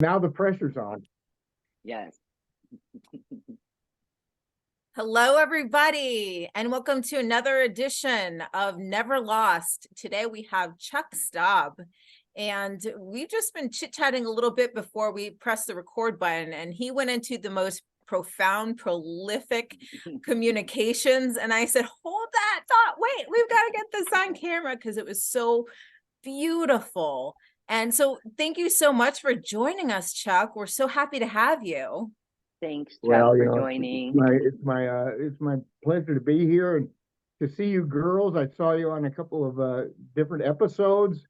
Now the pressure's on. Yes. Hello, everybody, and welcome to another edition of Never Lost. Today we have Chuck Staab, and we've just been chit-chatting a little bit before we press the record button, and he went into the most profound, prolific communications, and I said, hold that thought, wait, we've got to get this on camera because it was so beautiful. And so thank you so much for joining us, Chuck. We're so happy to have you. Thanks, Chuck, for joining. It's my pleasure to be here and to see you girls. I saw you on a couple of different episodes.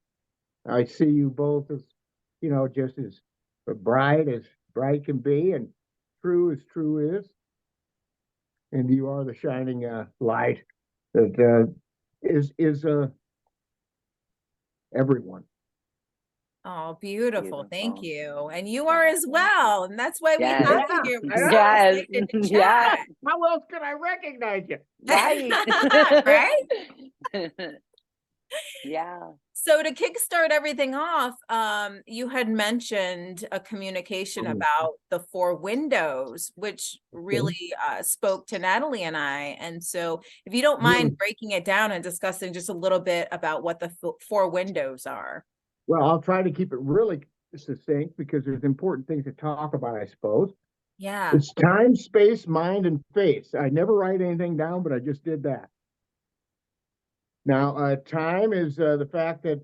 I see you both as, just as bright can be and true as true is. And you are the shining light that is everyone. Oh, beautiful. Thank you. And you are as well. And that's why we have you here. Yes. Yeah. How else could I recognize you? Right. Right? Yeah. So to kickstart everything off, you had mentioned a communication about the 4 windows, which really spoke to Natalie and I. And so if you don't mind breaking it down and discussing just a little bit about what the 4 windows are. Well, I'll try to keep it really succinct because there's important things to talk about, I suppose. Yeah. It's time, space, mind, and face. I never write anything down, but I just did that. Now, time is the fact that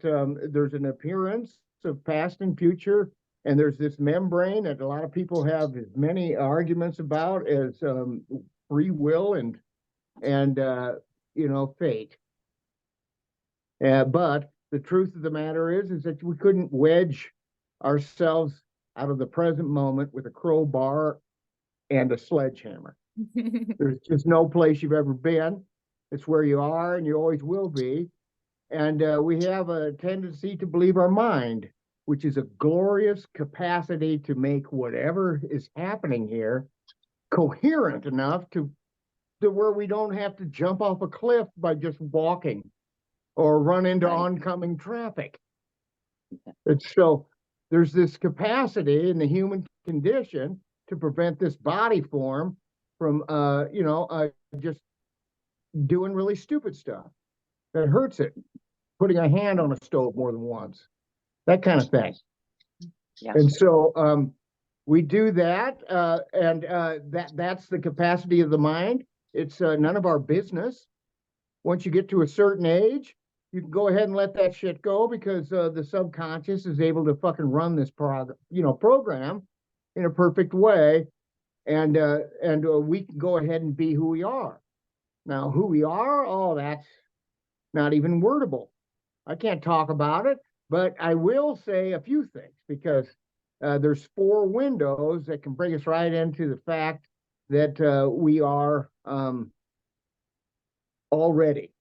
there's an appearance of past and future, and there's this membrane that a lot of people have as many arguments about as free will and fate. But the truth of the matter is that we couldn't wedge ourselves out of the present moment with a crowbar and a sledgehammer. There's just no place you've ever been. It's where you are and you always will be. And we have a tendency to believe our mind, which is a glorious capacity to make whatever is happening here coherent enough to where we don't have to jump off a cliff by just walking or run into oncoming traffic. And so there's this capacity in the human condition to prevent this body form from, just doing really stupid stuff that hurts it, putting a hand on a stove more than once, that kind of thing. Yeah. And so we do that, and that's the capacity of the mind. It's none of our business. Once you get to a certain age, you can go ahead and let that shit go because the subconscious is able to fucking run this program in a perfect way, and we can go ahead and be who we are. Now, who we are, that's not even wordable. I can't talk about it, but I will say a few things because there's 4 windows that can bring us right into the fact that we are already.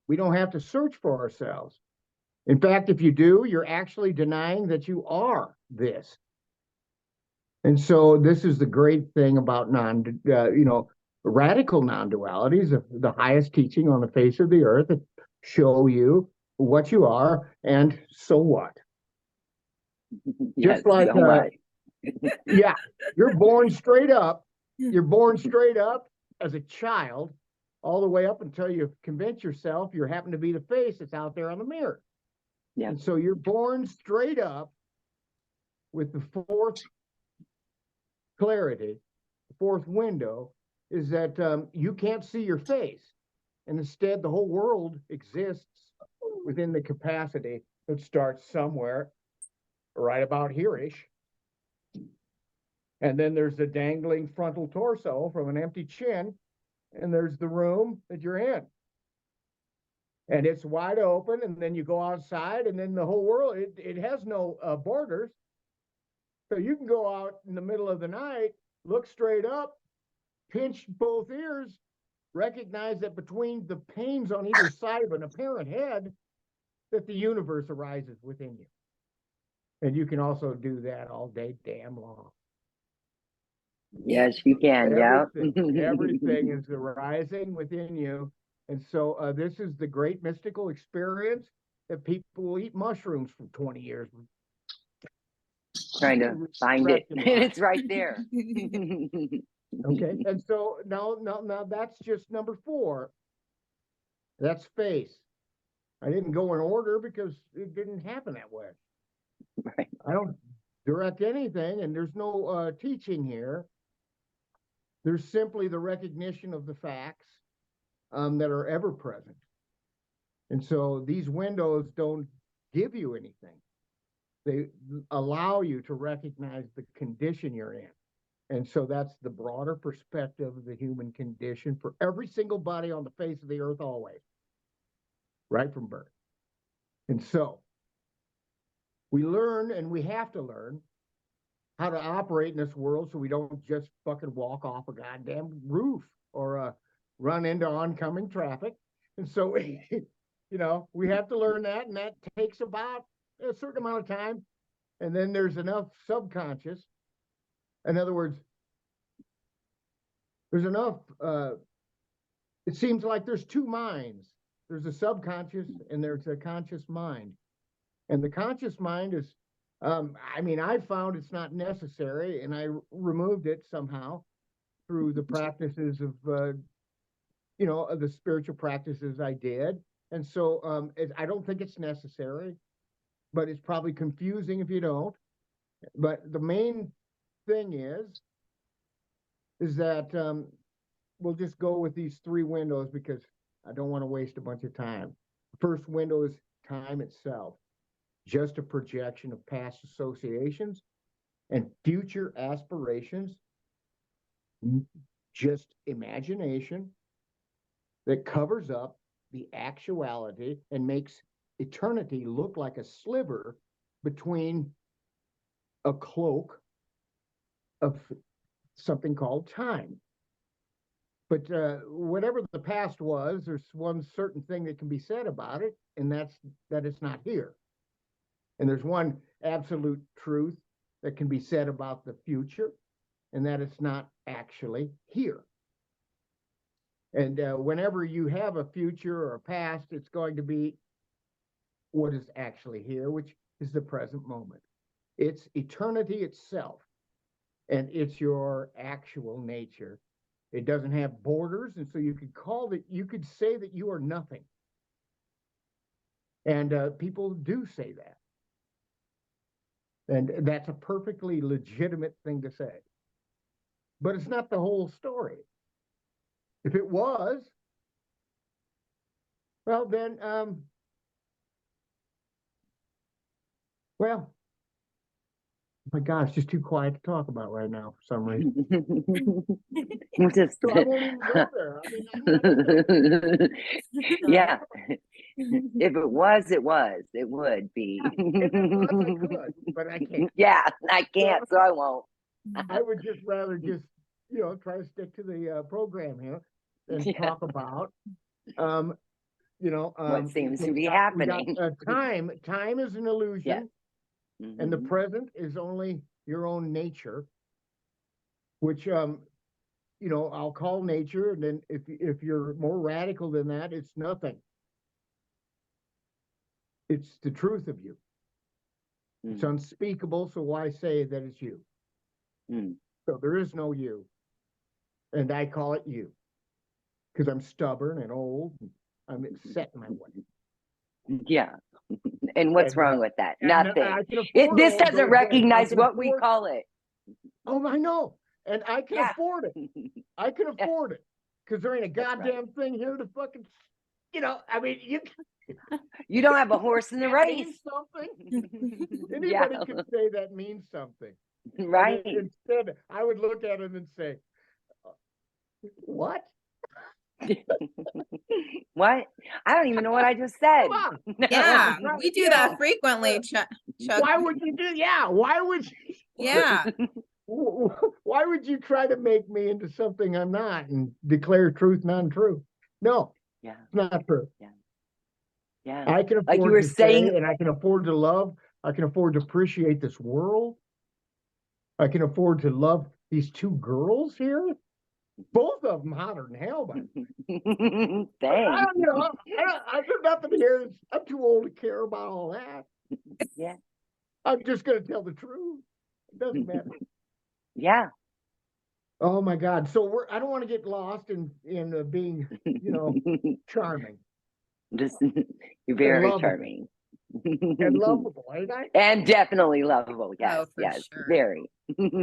We don't have to search for ourselves. In fact, if you do, you're actually denying that you are this. And so this is the great thing about radical non-dualities, the highest teaching on the face of the earth that show you what you are and so what. Yes, just like yeah, you're born straight up. You're born straight up as a child, all the way up until you convince yourself you happen to be the face that's out there on the mirror. Yeah. And so you're born straight up with the 4th clarity, the 4th window is that you can't see your face. And instead, the whole world exists within the capacity that starts somewhere right about here-ish. And then there's the dangling frontal torso from an empty chin, and there's the room that you're in. And it's wide open, and then you go outside, and then the whole world, it has no borders. So you can go out in the middle of the night, look straight up, pinch both ears, recognize that between the panes on either side of an apparent head, that the universe arises within you. And you can also do that all day damn long. Yes, you can. Everything is arising within you. And so this is the great mystical experience that people will eat mushrooms for 20 years Trying to find it. Recognize. It's right there. Okay, and so now that's just number 4. That's space. I didn't go in order because it didn't happen that way. Right. I don't direct anything, and there's no teaching here. There's simply the recognition of the facts that are ever present. And so these windows don't give you anything. They allow you to recognize the condition you're in. And so that's the broader perspective of the human condition for every single body on the face of the earth always, right from birth. And so we learn, and we have to learn, how to operate in this world so we don't just fucking walk off a goddamn roof or run into oncoming traffic. And so we have to learn that, and that takes about a certain amount of time. And then there's enough subconscious. In other words, there's enough, it seems like there's 2 minds. There's a subconscious and there's a conscious mind. And the conscious mind is, I found it's not necessary, and I removed it somehow through the practices of, of the spiritual practices I did. And so I don't think it's necessary, but it's probably confusing if you don't. But the main thing is that we'll just go with these 3 windows because I don't want to waste a bunch of time. The first window is time itself, just a projection of past associations and future aspirations, just imagination that covers up the actuality and makes eternity look like a sliver between a cloak of something called time. But whatever the past was, there's one certain thing that can be said about it, and that's that it's not here. And there's one absolute truth that can be said about the future, and that it's not actually here. And whenever you have a future or a past, it's going to be what is actually here, which is the present moment. It's eternity itself, and it's your actual nature. It doesn't have borders, and so you could say that you are nothing. And people do say that. And that's a perfectly legitimate thing to say. But it's not the whole story. If it was, well, then, well, oh my gosh, it's just too quiet to talk about right now for some reason. Just, So I won't even go there. yeah. If it was, it would be. If it was, I could, but I can't. Yeah, I can't, so I won't. I would just rather try to stick to the program here and talk about, What seems to be we got, happening. Time is an illusion, and the Mhm. present is only your own nature, which I'll call nature, and then if you're more radical than that, it's nothing. It's the truth of you. It's unspeakable, so why say that it's you? So there is no you, and I call it you, because I'm stubborn and old, and I'm set in my way. Yeah. And what's wrong with that? Nothing. This all doesn't those recognize things. what we call it. Oh, I know. And I can Yeah. afford it. I can afford it. Because there ain't a That's right. goddamn thing here to fucking, You don't have a horse in the that race. means something. Yeah. Anybody can say that means something. Right. And instead, I would look at him and say, what? What? I don't even know what I just said. Come on. Yeah, Right, we do yeah. that frequently, Chuck. Why would you do? Yeah. Why would you? Yeah. Why would you try to make me into something I'm not and declare truth non-true? No, Yeah. it's not true. Yeah. I can afford Like you were to saying, say, and I can afford to love. I can afford to appreciate this world. I can afford to love these 2 girls here. Both of them hotter than hell, but Thanks. there's nothing here. I'm too old to care about all that. Yeah. I'm just going to tell the truth. It doesn't matter. Yeah. Oh my God. So I don't want to get lost in being, charming Just you're and very lovable charming. and lovable, ain't I? And definitely lovable. Yes, Oh, for yes, sure. very. Thank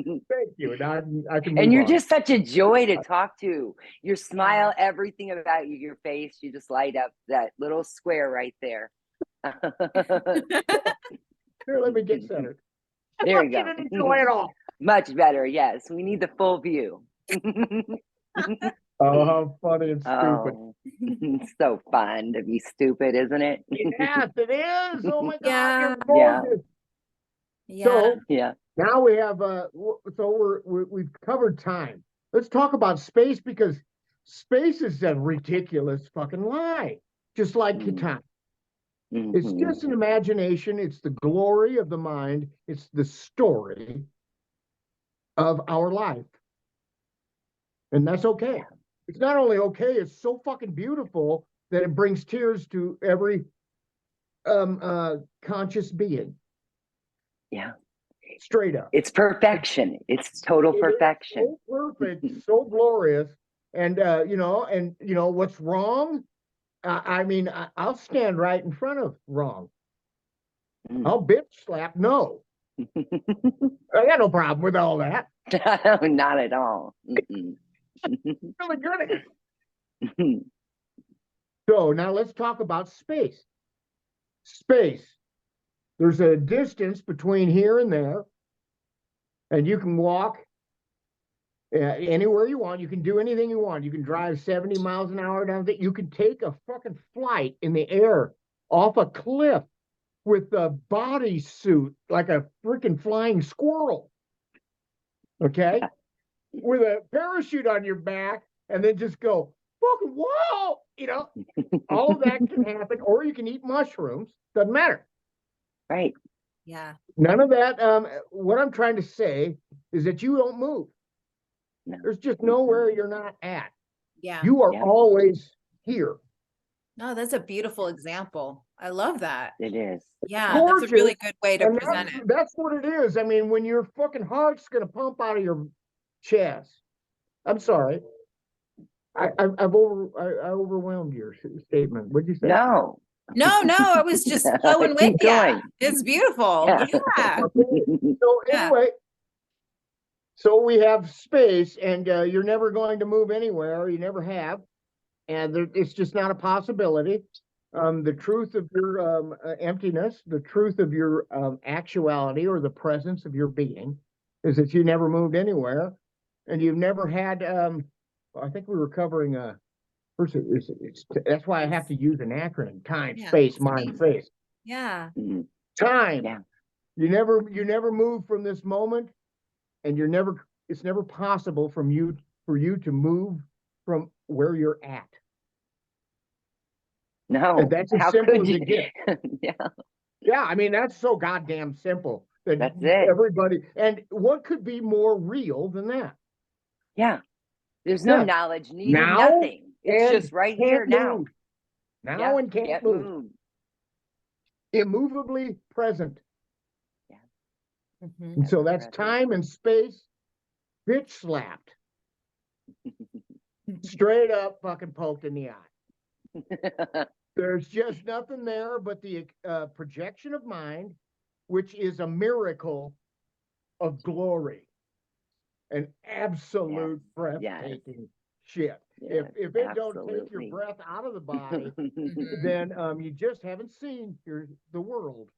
you. And I can And move you're on. just such a joy to talk to. Your smile, Yeah. everything about you, your face, you just light up that little square right there. Here, let me get centered. I There want you you go. to enjoy it all. Much better. Yes, we need the full view. Oh, how funny and stupid. Oh, it's so fun to be stupid, isn't it? Yes, it is. Oh my God, Yeah. you're Yeah. gorgeous. Yeah. So Yeah. now we have we've covered time. Let's talk about space, because space is a ridiculous fucking lie, just like time. It's Mhm. just an imagination. It's the glory of the mind. It's the story of our life. And that's okay. It's not only okay, it's so fucking beautiful that it brings tears to every conscious being. Yeah. Straight up. It's perfection. It's total It is perfection. so perfect, so glorious. And what's wrong? I mean, I'll stand right in front of wrong. I'll bitch slap. No, I got no problem with all that. Not at all. Mm-mm. Really good at it. So now let's talk about space. Space. There's a distance between here and there, and you can walk anywhere you want. You can do anything you want. You can drive 70 miles an hour down there. You can take a fucking flight in the air off a cliff with a bodysuit like a freaking flying squirrel. Okay? With a parachute on your back, and then just go, fucking whoa! All of that can happen, or you can eat mushrooms. Doesn't matter. Right. Yeah. None of that. What I'm trying to say is that you don't move. No. There's just nowhere you're not at. Yeah. You are Yeah. always here. No, that's a beautiful example. I love that. It is. Yeah, that's a really Gorgeous. good way to And present it. that's what it is. I mean, when your fucking heart's gonna pump out of your chest. I'm sorry. I overwhelmed your statement. What'd you say? No. No, I was just flowing with Keep you. going. It's beautiful. Yeah. Yeah. So Yeah. anyway, so we have space, and you're never going to move anywhere. You never have, and it's just not a possibility. The truth of your emptiness, the truth of your actuality, or the presence of your being, is that you never moved anywhere, and you've never had. I think we were covering first. That's why I have to use an acronym: time, Yeah, space, mind, face. Yeah. Mhm. Time. Yeah. You never move from this moment, and it's never possible for you to move from where you're at. No. And that's as How simple could as you? it gets. Yeah. Yeah, I mean, that's so goddamn simple that That's it. everybody, and what could be more real than that? Yeah. There's no Yeah. knowledge needed, Now nothing. It's and just right can't here now. move. Now Yeah. and can't move. move. Immovably present. Mhm. And so Ever that's present. time and space, bitch slapped, straight up fucking poked in the eye. There's just nothing there but the projection of mind, which is a miracle of glory, an absolute breathtaking shit. Yes, If it don't take your absolutely. breath out of the body, Mhm. then you just haven't seen the world.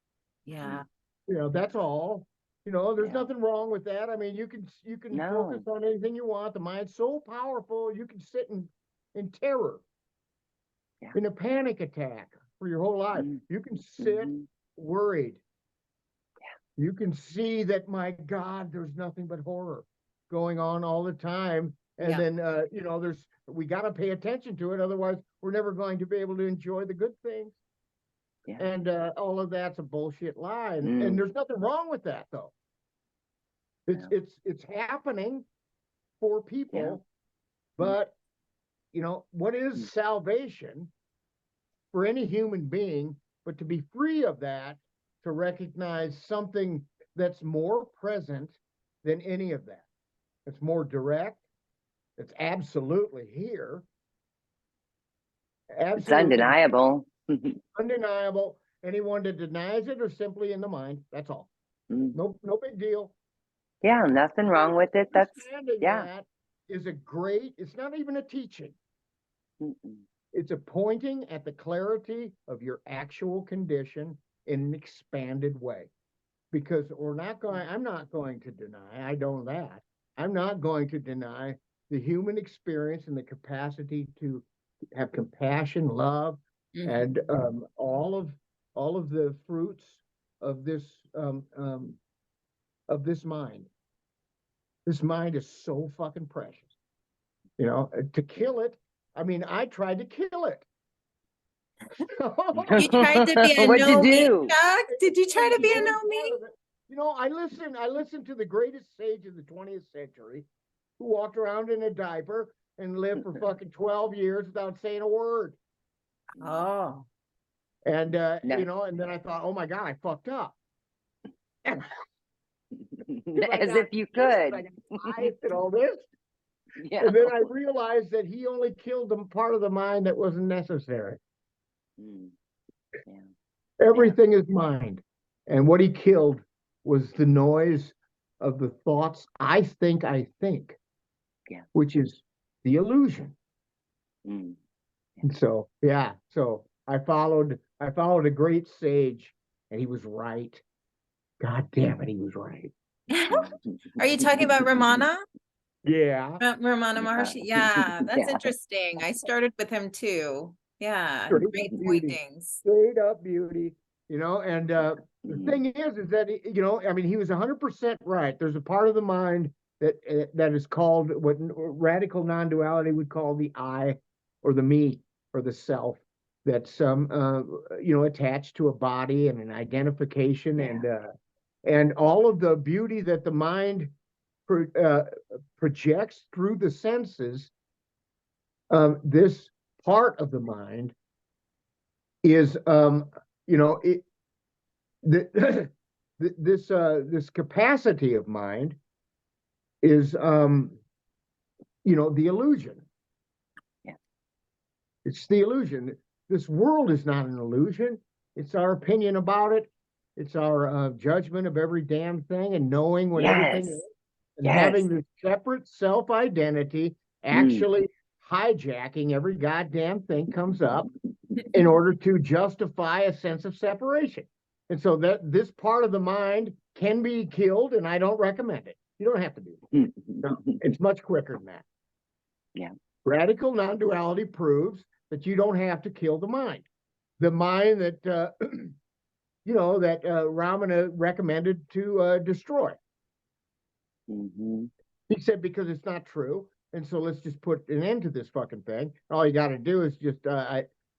Yeah. That's all. There's Yeah. nothing wrong with that. I mean, you can No. focus on anything you want. The mind's so powerful, you can sit in terror, Yeah. in a panic attack for your whole life. Mm. You can sit Mhm. worried. You can see that, my God, there's nothing but horror going on all the time. And Yeah. then, we got to pay attention to it. Otherwise, we're never going to be able to enjoy the good things. Yeah. And all of that's a bullshit lie. And Mm. there's nothing wrong with that, though. No. It's happening for people. Yeah. But, what is Mm. salvation for any human being, but to be free of that, to recognize something that's more present than any of that. It's more direct. It's absolutely here. It's Absolutely undeniable. undeniable. Anyone that denies it are simply in the mind. That's all. Mm. No big deal. Yeah, nothing wrong with it. That's, Understanding yeah. that is a great, it's not even a teaching. Mm-mm. It's a pointing at the clarity of your actual condition in an expanded way. Because I'm not going to deny, I know that. I'm not going to deny the human experience and the capacity to have compassion, love, and all of the fruits of this mind. This mind is so fucking precious. You know, to kill it, I mean, I tried to kill it. You tried to be a What'd you no me, do? Chuck? Did you try to be a no me? You know, I listened to the greatest sage of the 20th century who walked around in a diaper and lived for fucking 12 years without saying a word. Oh. And No. you know, and then I thought, oh my God, I fucked up. As if you could. I got life and all this. Yeah. And then I realized that he only killed the part of the mind that wasn't necessary. Mm. Yeah. Everything is mind. And what he killed was the noise of the thoughts I think, Yeah. which is the illusion. Mm. And so, yeah, so I followed a great sage, and he was right. God damn it, he was right. Are you talking about Ramana? Yeah. Ramana Maharshi? Yeah, that's Yeah. interesting. I started with him too. Yeah, Straight great beauty. pointings. Straight up beauty. You know, and the Mm. thing is that, you know, I mean, he was 100% right. There's a part of the mind that is called what radical non-duality would call the I, or the me, or the self, that's you know, attached to a body and an identification. Yeah. And all of the beauty that the mind projects through the senses. This part of the mind is you know, this capacity of mind is you know, the illusion. Yeah. It's the illusion. This world is not an illusion. It's our opinion about it. It's our judgment of every damn thing, and knowing what everything Yes. is, and Yes. having this separate self-identity, actually hijacking every goddamn thing comes up in order to justify a sense of separation. And so that this part of the mind can be killed, and I don't recommend it. You don't have to do it. No, it's much quicker than that. Yeah. Radical non-duality proves that you don't have to kill the mind. The mind that you know, that Ramana recommended to destroy. Mm-hmm. He said because it's not true, and so let's just put an end to this fucking thing. All you got to do is just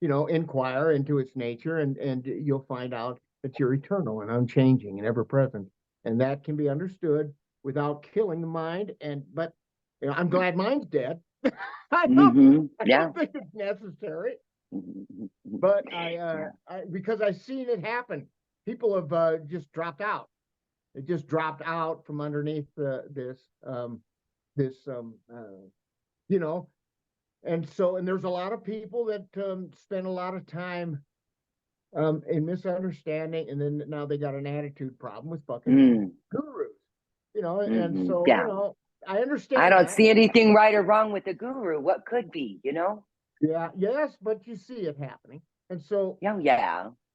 you know, inquire into its nature, and you'll find out that you're eternal and unchanging and ever present, and that can be understood without killing the mind. But you know, I'm glad mine's dead. I don't think it's necessary. Mm-hmm. But Yeah. because I've seen it happen. People have just dropped out. It just dropped out from underneath this you know, and there's a lot of people that spend a lot of time in misunderstanding, and then now they got an attitude problem with fucking gurus, you know, and so Yeah. you know, I understand. I don't that. see anything right or wrong with the guru. What could be, you know? Yeah, yes, but you see it happening, and so Yeah.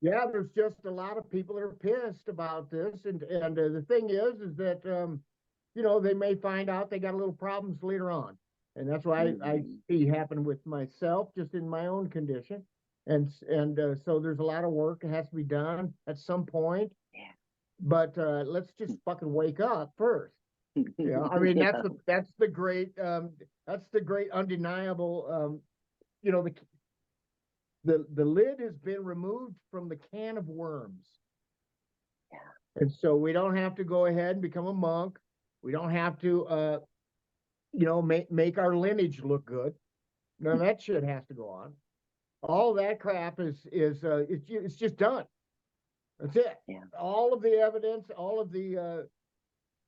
yeah, there's just a lot of people that are pissed about this, and the thing is that you know, they may find out they got a little problems later on, and that's why I see happen with myself, just in my own condition, and so there's a lot of work that has to be done at some point. Yeah. But let's just fucking wake up first. Yeah, I mean, that's the great undeniable you know, the lid has been removed from the can of worms. Yeah. And so we don't have to go ahead and become a monk. We don't have to you know, make our lineage look good. None of that shit has to go on. All that crap is it's just done. That's it. Yeah. All of the evidence, all of the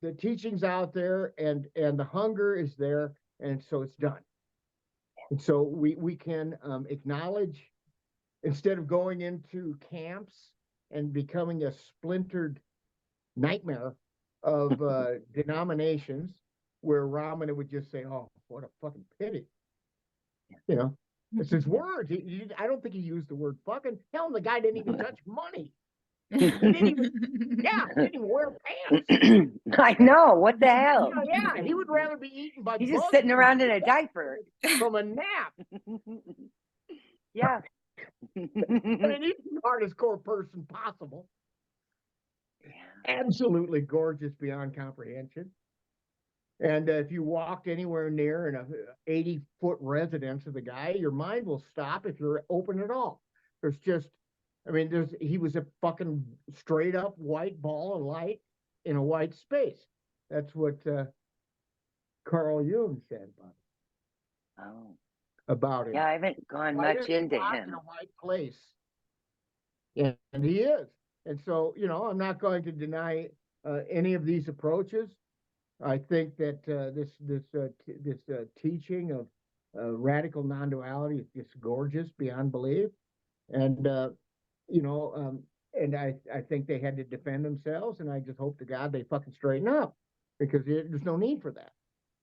the teaching's out there, and the hunger is there, and so it's done. And so we can acknowledge, instead of going into camps and becoming a splintered nightmare of denominations, where Ramana would just say, "Oh, what a fucking pity." You know, it's his words. I don't think he used the word fucking. Hell, the guy didn't even touch money. He didn't even, didn't even wear pants. I know. What the hell? Yeah, he would rather be eaten by He's just bugs sitting around in a diaper. from a nap. Yeah. I mean, he's the hardest core person possible. Absolutely gorgeous beyond comprehension. And if you walked anywhere near an 80-foot residence of the guy, your mind will stop if you're open at all. There's just, I mean, he was a fucking straight up white ball of light in a white space. That's what Carl Jung said about him. Yeah, I haven't gone much into him. In a white place. Yeah, and he is. And so, I'm not going to deny any of these approaches. I think that this teaching of radical non-duality is just gorgeous beyond belief, and and I think they had to defend themselves, and I just hope to God they fucking straighten up, because there's no need for that.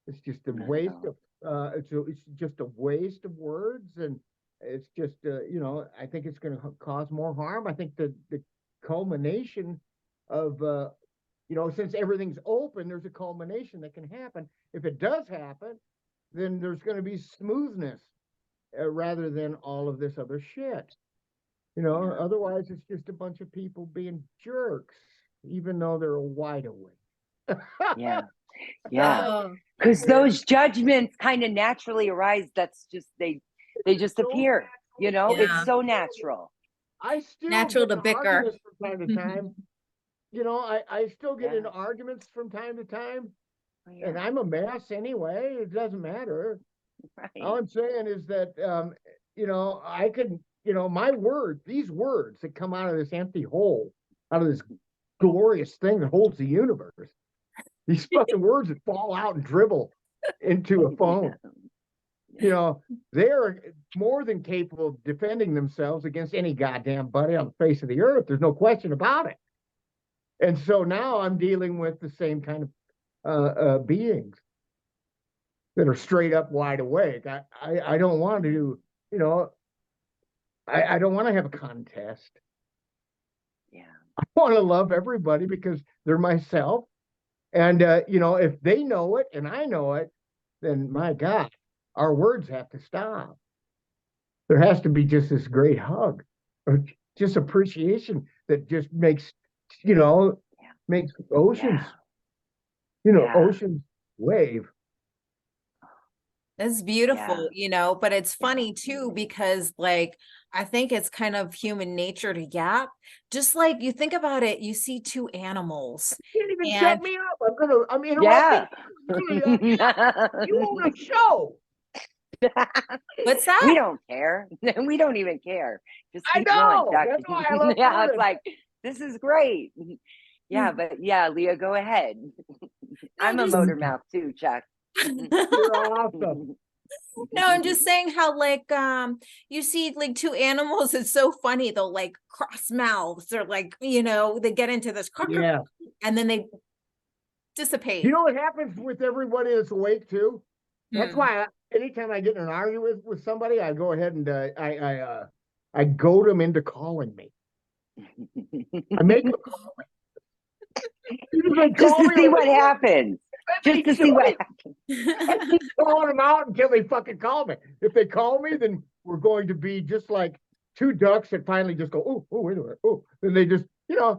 It's just a waste of it's just a waste of words, and it's just I think it's going to cause more harm. I think the culmination of since everything's open, there's a culmination that can happen. If it does happen, then there's going to be smoothness rather than all of this other shit. Otherwise it's just a bunch of people being jerks, even though they're wide awake. Yeah. Because those judgments kind of naturally arise. That's just they just appear. It's so natural. I still natural to bicker from time to time. I still get into arguments from time to time, and I'm a mess anyway. It doesn't matter. Right. All I'm saying is that, I can, my words, these words that come out of this empty hole, out of this glorious thing that holds the universe, these fucking words that fall out and dribble into a phone, they're more than capable of defending themselves against any goddamn buddy on the face of the earth. There's no question about it. And so now I'm dealing with the same kind of beings that are straight up wide awake. I don't want to, I don't want to have a contest. Yeah. I want to love everybody because they're myself. And, if they know it and I know it, then my God, our words have to stop. There has to be just this great hug or just appreciation that just makes, makes oceans, oceans wave. It's beautiful, but it's funny too, because I think it's kind of human nature to yap. Just like you think about it, you see two animals. You can't even shut me up. I'm interrupting. You own a show. What's that? We don't care. We don't even care. Just keep I know. going, Chuck. That's why I love it's like, this is great. Yeah, but Leah, go ahead. I'm a motor mouth too, Chuck. You're awesome. No, I'm just saying how you see two animals. It's so funny. They'll cross mouths or they get into this and then they dissipate. You know what happens with everybody that's awake too? That's why anytime I get in an argument with somebody, I go ahead and I goad them into calling me. I make them call me. Just to see what happens. Just to see what happens. I keep calling them out until they fucking call me. If they call me, then we're going to be just like two ducks that finally just go, oh, wait a minute. Oh, then they just, Yeah.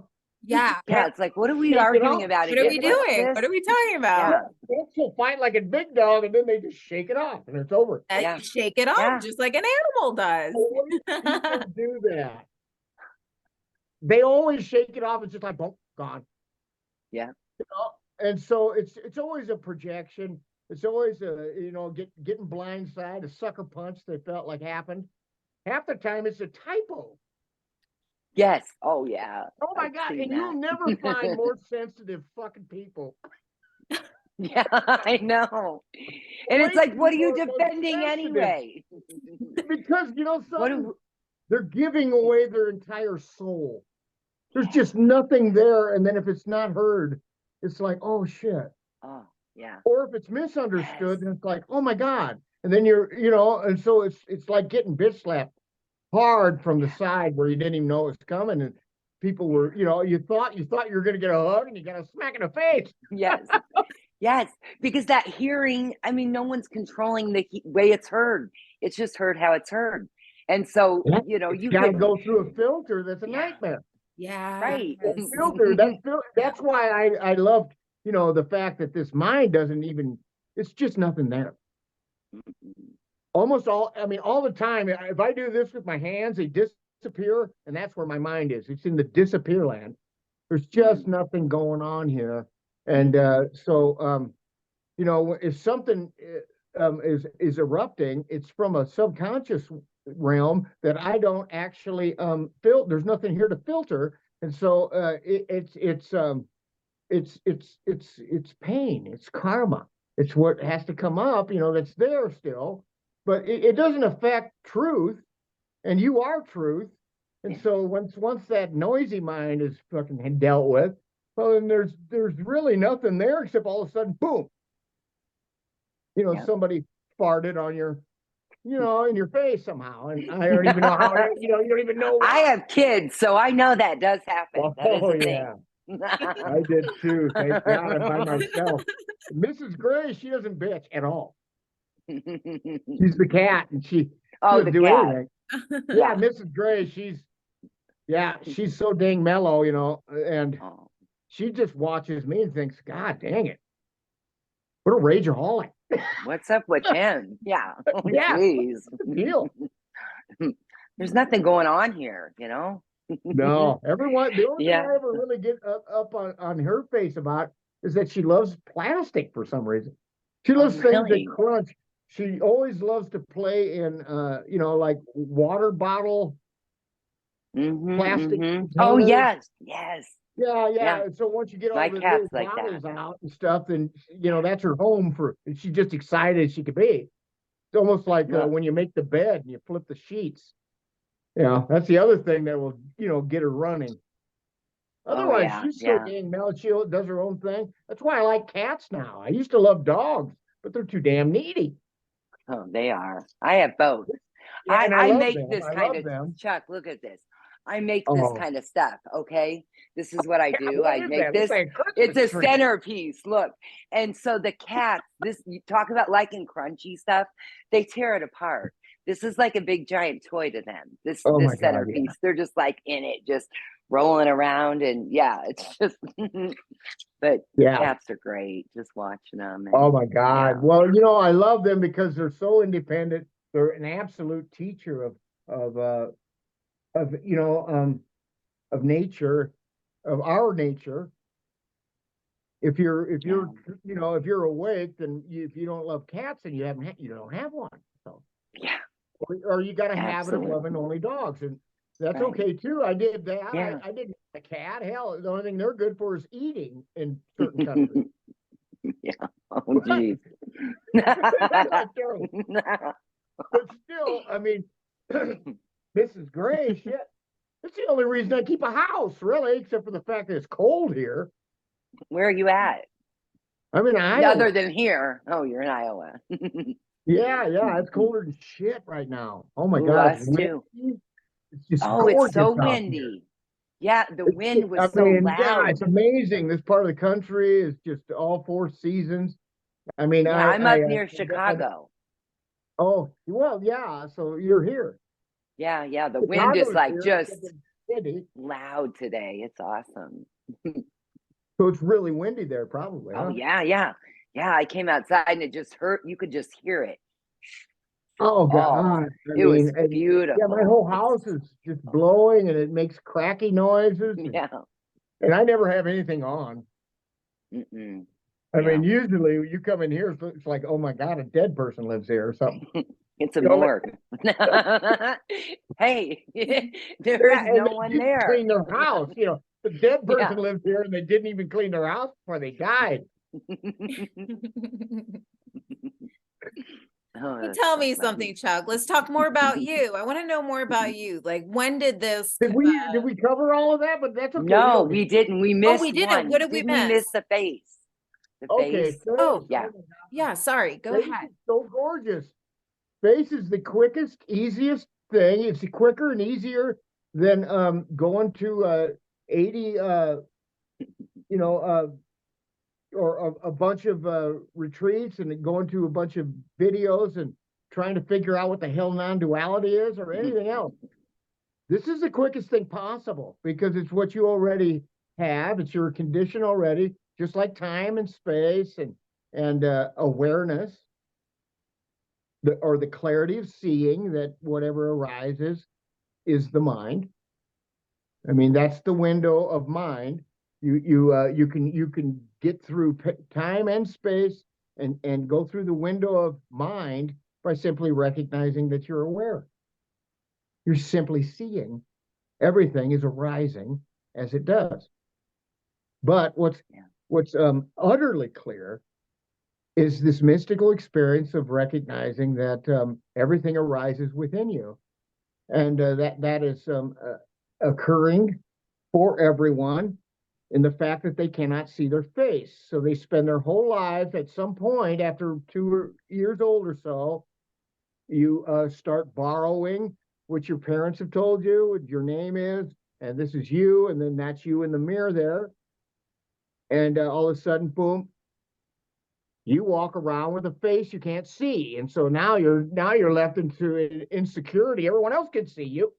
It's like, what are we arguing about? What are we doing? What are we talking about? They'll fight like a big dog, and then they just shake it off, and it's over. You shake it off just like an animal does. People do that. They always shake it off. It's just like, boom, gone. Yeah. And so it's always a projection. It's always a getting blindsided, a sucker punch that felt like happened. Half the time it's a typo. Yes. Oh yeah. Oh my God. And you'll never find more sensitive fucking people Yeah, I know. And it's Way like, what are you more defending sensitive. anyway? Because you know What something, do, they're giving away their entire soul. There's just nothing there, and then if it's not heard, it's like, oh shit. oh, yeah. Or if it's misunderstood, Yes. then it's like, oh my God. And then you're, you know, and so it's like getting bitch slapped hard from the side where you didn't even know it was coming. And people were, you know, you thought you were gonna get a hug and you got a smack in the face. Yes. Yes. Because that hearing, I mean, no one's controlling the way it's heard. It's just heard how it's heard. And so, Yeah, you know, you you gotta could go through a filter that's a Yeah. nightmare. Yeah. right. Filter, that's why I loved, you know, the fact that this mind doesn't even, it's just nothing there. Almost all, I mean, all the time, if I do this with my hands, they disappear, and that's where my mind is. It's in the disappear land. There's just nothing going on here. And so you know, if something is erupting, it's from a subconscious realm that I don't actually filter. There's nothing here to filter, and so it's pain, it's karma, it's what has to come up, you know, that's there still, but it doesn't affect truth, and you are truth. And so once that noisy mind is fucking dealt with, well, then there's really nothing there except all of a sudden, boom, you know, somebody farted on your, you know, in your face somehow, and I don't even know how, you know, you don't even know. I have kids, so I know that does happen. That is Oh a thing. yeah, I did too. Thank God I'm by myself. Mrs. Gray, she doesn't bitch at all. She's the cat, and she doesn't do cat. anything. Yeah, Mrs. Gray, she's so dang mellow, you know, and she just watches me and thinks, God dang it, what a rageaholic. What's up with him? Yeah. Oh, Yeah, jeez. deal. There's nothing going on here, you know? No, everyone, the only thing Yeah. I ever really get up on her face about is that she loves plastic for some reason. She loves things that really? crunch. She always loves to play in, you know, like water bottle plastic. Oh, containers. yes. Yes. Yeah. Yeah. And so once you get all My the cat's little like bottles that. out and stuff, then, you know, that's her home for, and she's just excited as she could be. It's almost like Yeah. when you make the bed and you flip the sheets. Yeah, that's the other thing that will, you know, get her running. Otherwise, yeah, she's so dang mellow. She does her own thing. That's why I like cats now. I used to love dogs, but they're too damn needy. Oh, they are. I have both. Yeah, and I love make them. this I kind love of them. Chuck, look at this. I make this Oh. kind of stuff, okay? This is what I do. What I is make that? this. It's like a It's Christmas a tree. centerpiece. Look. And so the cats, this you talk about liking crunchy stuff, they tear it apart. This is like a big giant toy to them. This Oh my God, centerpiece. yeah. They're just like in it, just rolling around, and yeah, it's just but Yeah. cats are great, just watching them. And, Oh my God. yeah. Well, you know, I love them because they're so independent. They're an absolute teacher of you know, of nature, of our nature. If you're you know, if you're awake, then if you don't love cats, then you don't have one. So Yeah. or you got a habit of Absolutely. loving only dogs, and that's Right. okay too. I did that. Yeah. I didn't have a cat. Hell, the only thing they're good for is eating in certain countries. Yeah. Oh, geez. That's not true. But still, I mean, Mrs. Gray, shit. That's the only reason I keep a house, really, except for the fact that it's cold here. Where are you at? I'm in Iowa. Other than here. Oh, you're in Iowa. Yeah, it's colder than shit right now. Oh my Ooh, God, us too. it's just Oh, it's so gorgeous out here. windy. Yeah, the wind was I so mean, loud. yeah, it's amazing. This part of the country is just all four seasons. I mean, Yeah, I'm up near Chicago. Oh, well, yeah. So you're here. Yeah. The wind is like just city. loud today. It's awesome. So it's really windy there, probably. Oh, huh? yeah. I came outside and it just hurt. You could just hear it. Oh God! It was beautiful. Yeah, my whole house is just blowing, and it makes cracky noises. Yeah. And I never have anything on. I mean, usually you come in here, it's like, oh my God, a dead person lives here or something. It's a morgue. Hey, there is no one there. Clean their house. You know, the dead person lives here, and they didn't even clean their house before they died. Oh, that's Tell so me funny. something, Chuck. Let's talk more about you. I want to know more about you. Like, when did this? Did we cover all of that? But that's okay. No, don't we need- didn't. We Oh, missed we didn't. one. What did we Didn't we miss miss? the face? The Okay, face. Oh, yeah. Yeah, sorry. Go Face ahead. is so gorgeous. Face is the quickest, easiest thing. It's quicker and easier than going to 80 you know or a bunch of retreats and going to a bunch of videos and trying to figure out what the hell non-duality is or anything else. This is the quickest thing possible because it's what you already have. It's your condition already, just like time and space and awareness, or the clarity of seeing that whatever arises is the mind. I mean, that's the window of mind. You can get through time and space and go through the window of mind by simply recognizing that you're aware. You're simply seeing everything is arising as it does. But what's utterly clear is this mystical experience of recognizing that everything arises within you, and that is occurring for everyone in the fact that they cannot see their face. So they spend their whole lives at some point after 2 years old or so, you start borrowing what your parents have told you, what your name is, and this is you, and then that's you in the mirror there. And all of a sudden, boom, you walk around with a face you can't see. And so now you're left into insecurity. Everyone else can see you.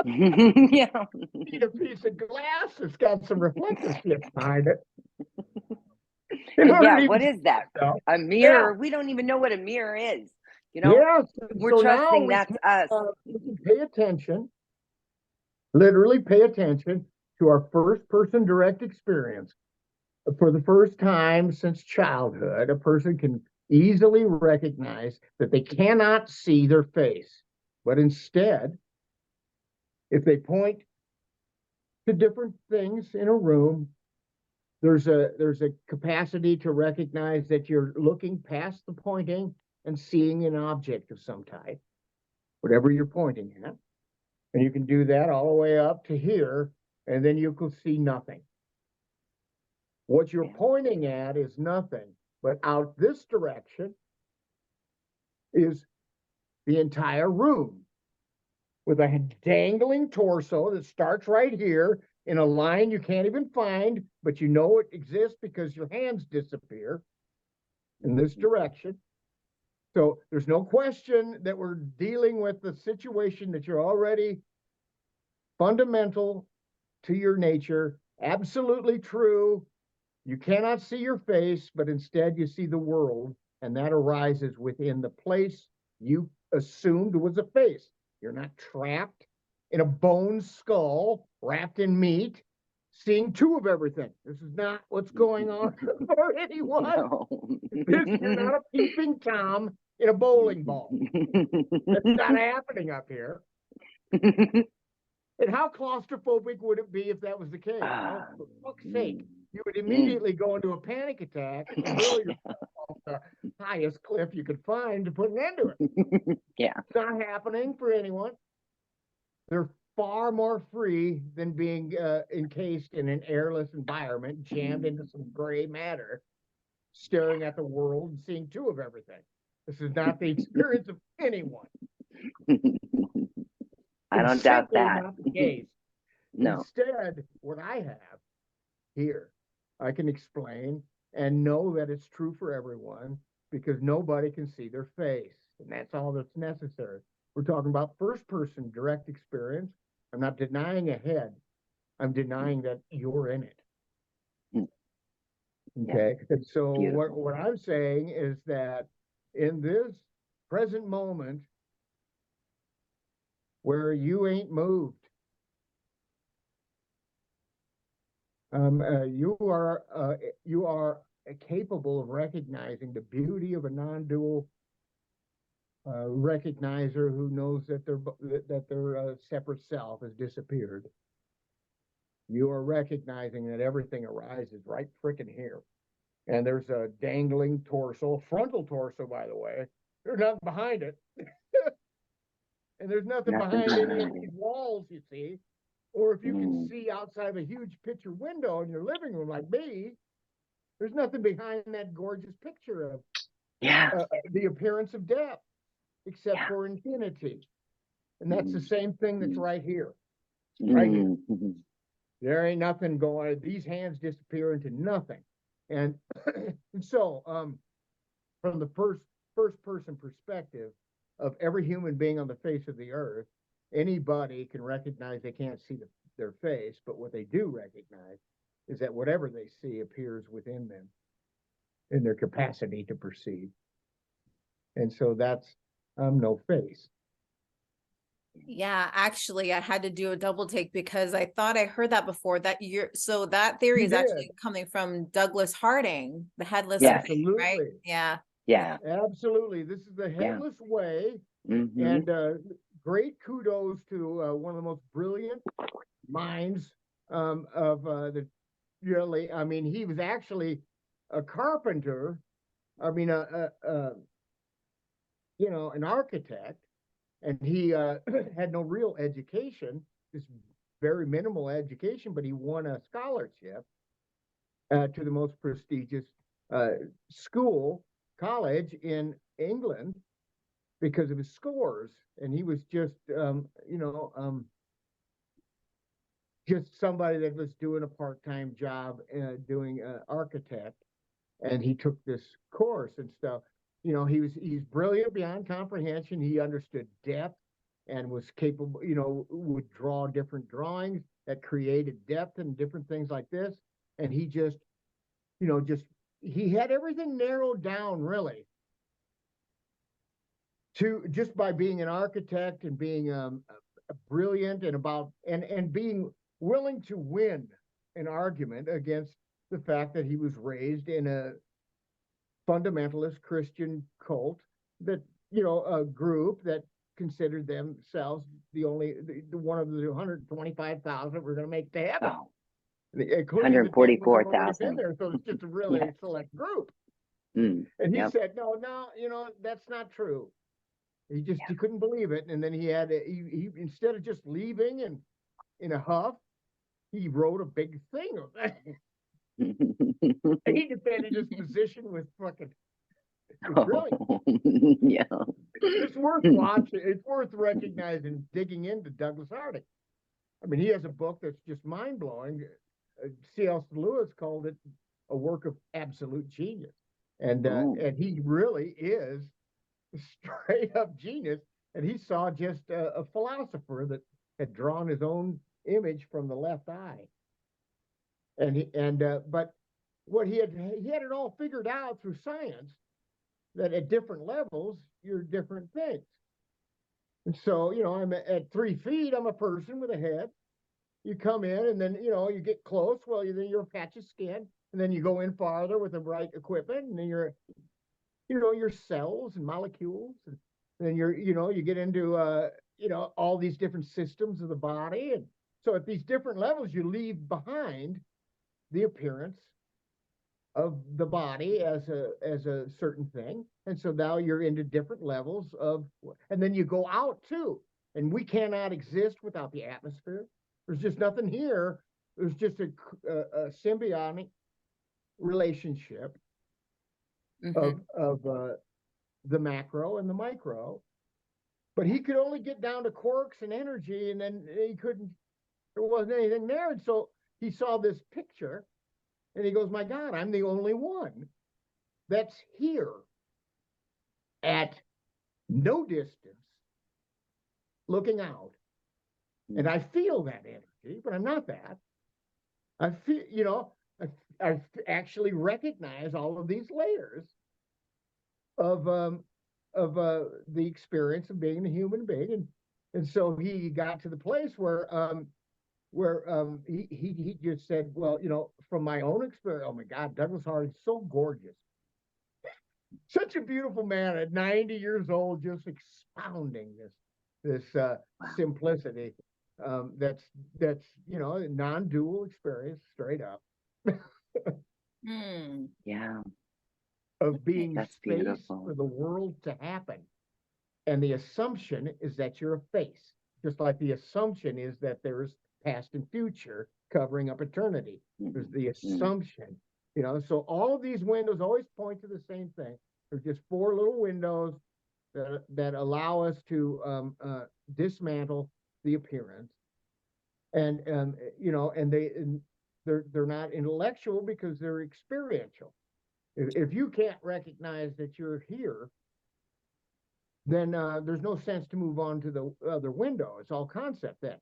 Yeah. Need a piece of glass that's got some reflective shit behind it. Yeah, what is that? So, A mirror? We don't even know what a mirror is. yes. We're So trusting now that's us. we can pay attention, literally pay attention to our first person direct experience. For the first time since childhood, a person can easily recognize that they cannot see their face. But instead, if they point to different things in a room, there's a capacity to recognize that you're looking past the pointing and seeing an object of some type, whatever you're pointing at. And you can do that all the way up to here, and then you can see nothing. What you're pointing at is nothing, but out this direction is the entire room with a dangling torso that starts right here in a line you can't even find, but you know it exists because your hands disappear in this direction. So there's no question that we're dealing with the situation that you're already fundamental to your nature, absolutely true. You cannot see your face, but instead you see the world, and that arises within the place you assumed was a face. You're not trapped in a bone skull wrapped in meat, seeing two of everything. This is not what's going on for anyone. No. You're not a peeping Tom in a bowling ball. That's not happening up here. And how claustrophobic would it be if that was the case? Well, for fuck's sake, you would immediately go into a panic attack and hurl yourself off the highest cliff you could find to put an end to it. Yeah. It's not happening for anyone. They're far more free than being encased in an airless environment, jammed into some gray matter, staring at the world and seeing two of everything. This is not the experience of anyone. I don't doubt that. Not the case. No. Instead, what I have here, I can explain and know that it's true for everyone because nobody can see their face. And that's all that's necessary. We're talking about first person direct experience. I'm not denying a head. I'm denying that you're in it. Okay. Yeah. And so what I'm saying is that in this present moment where you ain't moved, you are capable of recognizing the beauty of a non-dual recognizer who knows that their separate self has disappeared. You are recognizing that everything arises right frickin' here. and there's a dangling torso, frontal torso, by the way. There's nothing behind it. And there's nothing Nothing behind any of behind these it. walls, you see. Or if you can Mm. see outside of a huge picture window in your living room like me, there's nothing behind that gorgeous picture of Yeah. the appearance of death, except Yeah. for infinity. And that's the same thing that's right here. Mm. Right here. Mm. There ain't nothing going. These hands disappear into nothing. And, and so from the first person perspective of every human being on the face of the earth, anybody can recognize they can't see their face, but what they do recognize is that whatever they see appears within them in their capacity to perceive. And so that's no face. Yeah, actually, I had to do a double take because I thought I heard that before. So that theory You is did. actually coming from Douglas Harding, the headless Yes. way, right? Absolutely. Yeah. Yeah. Absolutely. This is the Yeah. headless way. Mhm. And great kudos to one of the most brilliant minds of the really. I mean, he was actually a carpenter. I mean, an architect, and he had no real education, just very minimal education, but he won a scholarship to the most prestigious college in England because of his scores. And he was just somebody that was doing a part-time job doing architect, and he took this course and stuff. He's brilliant beyond comprehension. He understood depth and was capable, would draw different drawings that created depth and different things like this. And he just, he had everything narrowed down really to just by being an architect and being brilliant and being willing to win an argument against the fact that he was raised in a fundamentalist Christian cult that, a group that considered themselves the one of the 125,000 we're going to make to heaven, Oh, including the 144,000. there. So it's just a really Yes. select group. Mm. And he Yep. said, no, that's not true. He couldn't believe it. And then he instead of just leaving and in a huff, he wrote a big thing. He defended his position with fucking brilliant. Yeah. It's worth watching. It's worth recognizing, digging into Douglas Harding. I mean, he has a book that's just mind blowing. C.L. Lewis called it a work of absolute genius, and he really is straight up genius. And he saw just a philosopher that had drawn his own image from the left eye, but what he had it all figured out through science that at different levels you're different things. And so, I'm at 3 feet, I'm a person with a head. You come in and then, you get close. Well, then you're a patch of skin. And then you go in farther with the right equipment. And then your cells and molecules. And then you get into, all these different systems of the body. And so at these different levels, you leave behind the appearance of the body as a certain thing. And so now you're into different levels and then you go out too. And we cannot exist without the atmosphere. There's just nothing here. There's just a symbiotic relationship of the macro and the micro. But he could only get down to quarks and energy, and then there wasn't anything there. And so he saw this picture and he goes, my God, I'm the only one that's here at no distance looking out. And I feel that energy, but I'm not that. I feel, I actually recognize all of these layers of the experience of being a human being. And so he got to the place where he just said, well, from my own experience, oh my God, Douglas Harding's so gorgeous. Such a beautiful man at 90 years old, just expounding this simplicity. That's non-dual experience, straight up. Yeah. of being That's space beautiful. for the world to happen. And the assumption is that you're a face, just like the assumption is that there's past and future covering up eternity. There's the assumption, you know, so all of these windows always point to the same thing. They're just four little windows that allow us to dismantle the appearance. And you know, and they're not intellectual because they're experiential. If you can't recognize that you're here, then there's no sense to move on to the other window. It's all concept then.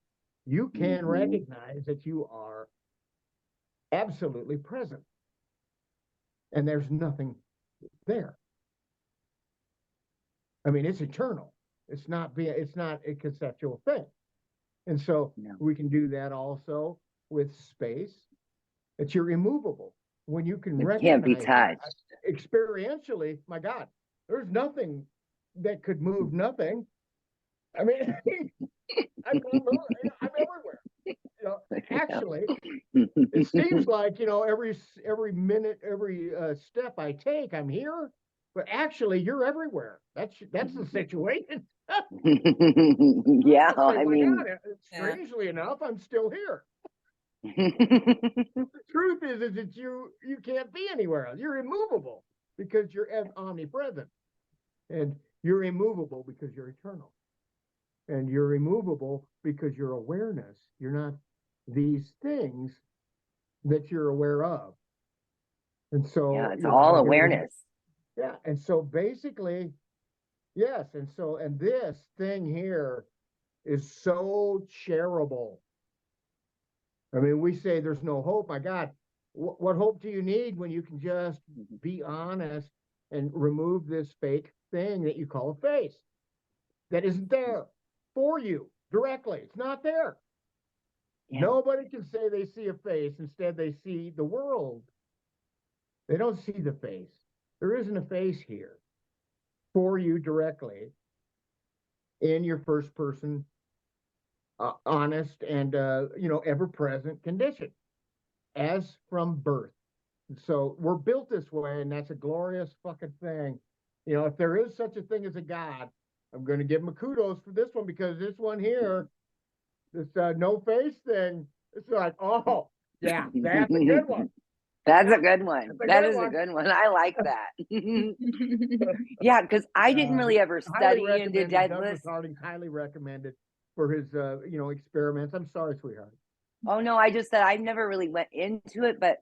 You can recognize that you are absolutely present, and there's nothing there. I mean, it's eternal. It's not a conceptual thing. And so we can do that also with space. That you're immovable. When you can recognize can't be touched. Experientially, my God, there's nothing that could move nothing. I mean, I'm everywhere. You know, actually, it seems like, you know, every minute, every step I take, I'm here. But actually, you're everywhere. That's the situation. Yeah, I mean, God, strangely enough, I'm still here. The truth is that you can't be anywhere else. You're immovable because you're omnipresent, and you're immovable because you're eternal, and you're immovable because your awareness. You're not these things that you're aware of, and so yeah, it's all awareness. Yeah, and so basically, yes, and this thing here is so shareable. I mean, we say there's no hope. My God, what hope do you need when you can just be honest and remove this fake thing that you call a face that isn't there for you directly? It's not there. Yeah. Nobody can say they see a face. Instead, they see the world. They don't see the face. There isn't a face here for you directly in your first person, honest and, you know, ever present condition as from birth. So we're built this way, and that's a glorious fucking thing. You know, if there is such a thing as a God, I'm going to give him a kudos for this one, because this one here, this no face thing, it's like, oh, yeah, that's a good one. That's a good one. That is a good one. I like that. Yeah, because I didn't really ever study into Douglas Harding's highly recommended for his, you know, experiments. I'm sorry, sweetheart. Oh, no, I just said I never really went into it, but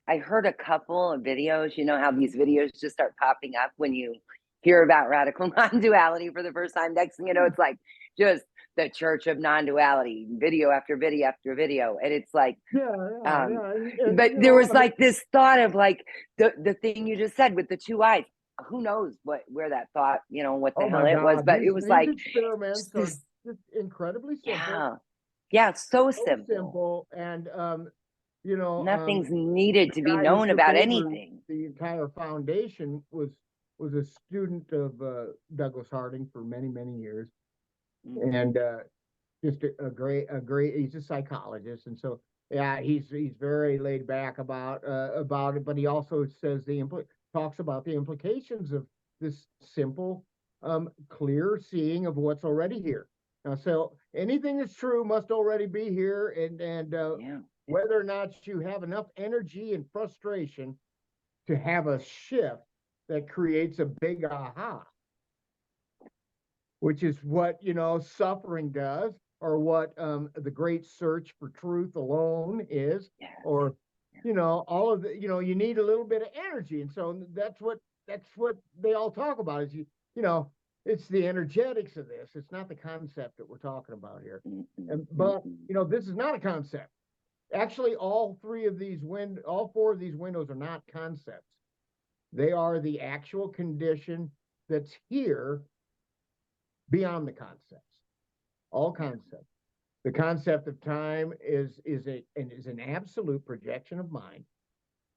I heard a couple of videos. You know how these videos just start popping up when you hear about radical non-duality for the first time. Next thing you know, it's like just the Church of Non-Duality, video after video after video. And it's like, but there was like this thought of like the thing you just said with the two eyes. Who knows where that thought, you know, what the hell it was, but it was like experiments are just incredibly simple. Yeah, so simple. And you know, nothing's needed to be known about anything. The entire foundation was a student of Douglas Harding for many, many years, and just a great. He's a psychologist, and so yeah, he's very laid back about it. But he also says talks about the implications of this simple, clear seeing of what's already here. Now, so anything that's true must already be here, and whether or not you have enough energy and frustration to have a shift that creates a big aha, which is what, you know, suffering does, or what the great search for truth alone is, or, you know, all of the, you know, you need a little bit of energy. And so that's what they all talk about is, you know, it's the energetics of this. It's not the concept that we're talking about here. But, you know, this is not a concept. Actually, all four of these windows are not concepts. They are the actual condition that's here beyond the concepts. All concepts. The concept of time is an absolute projection of mind,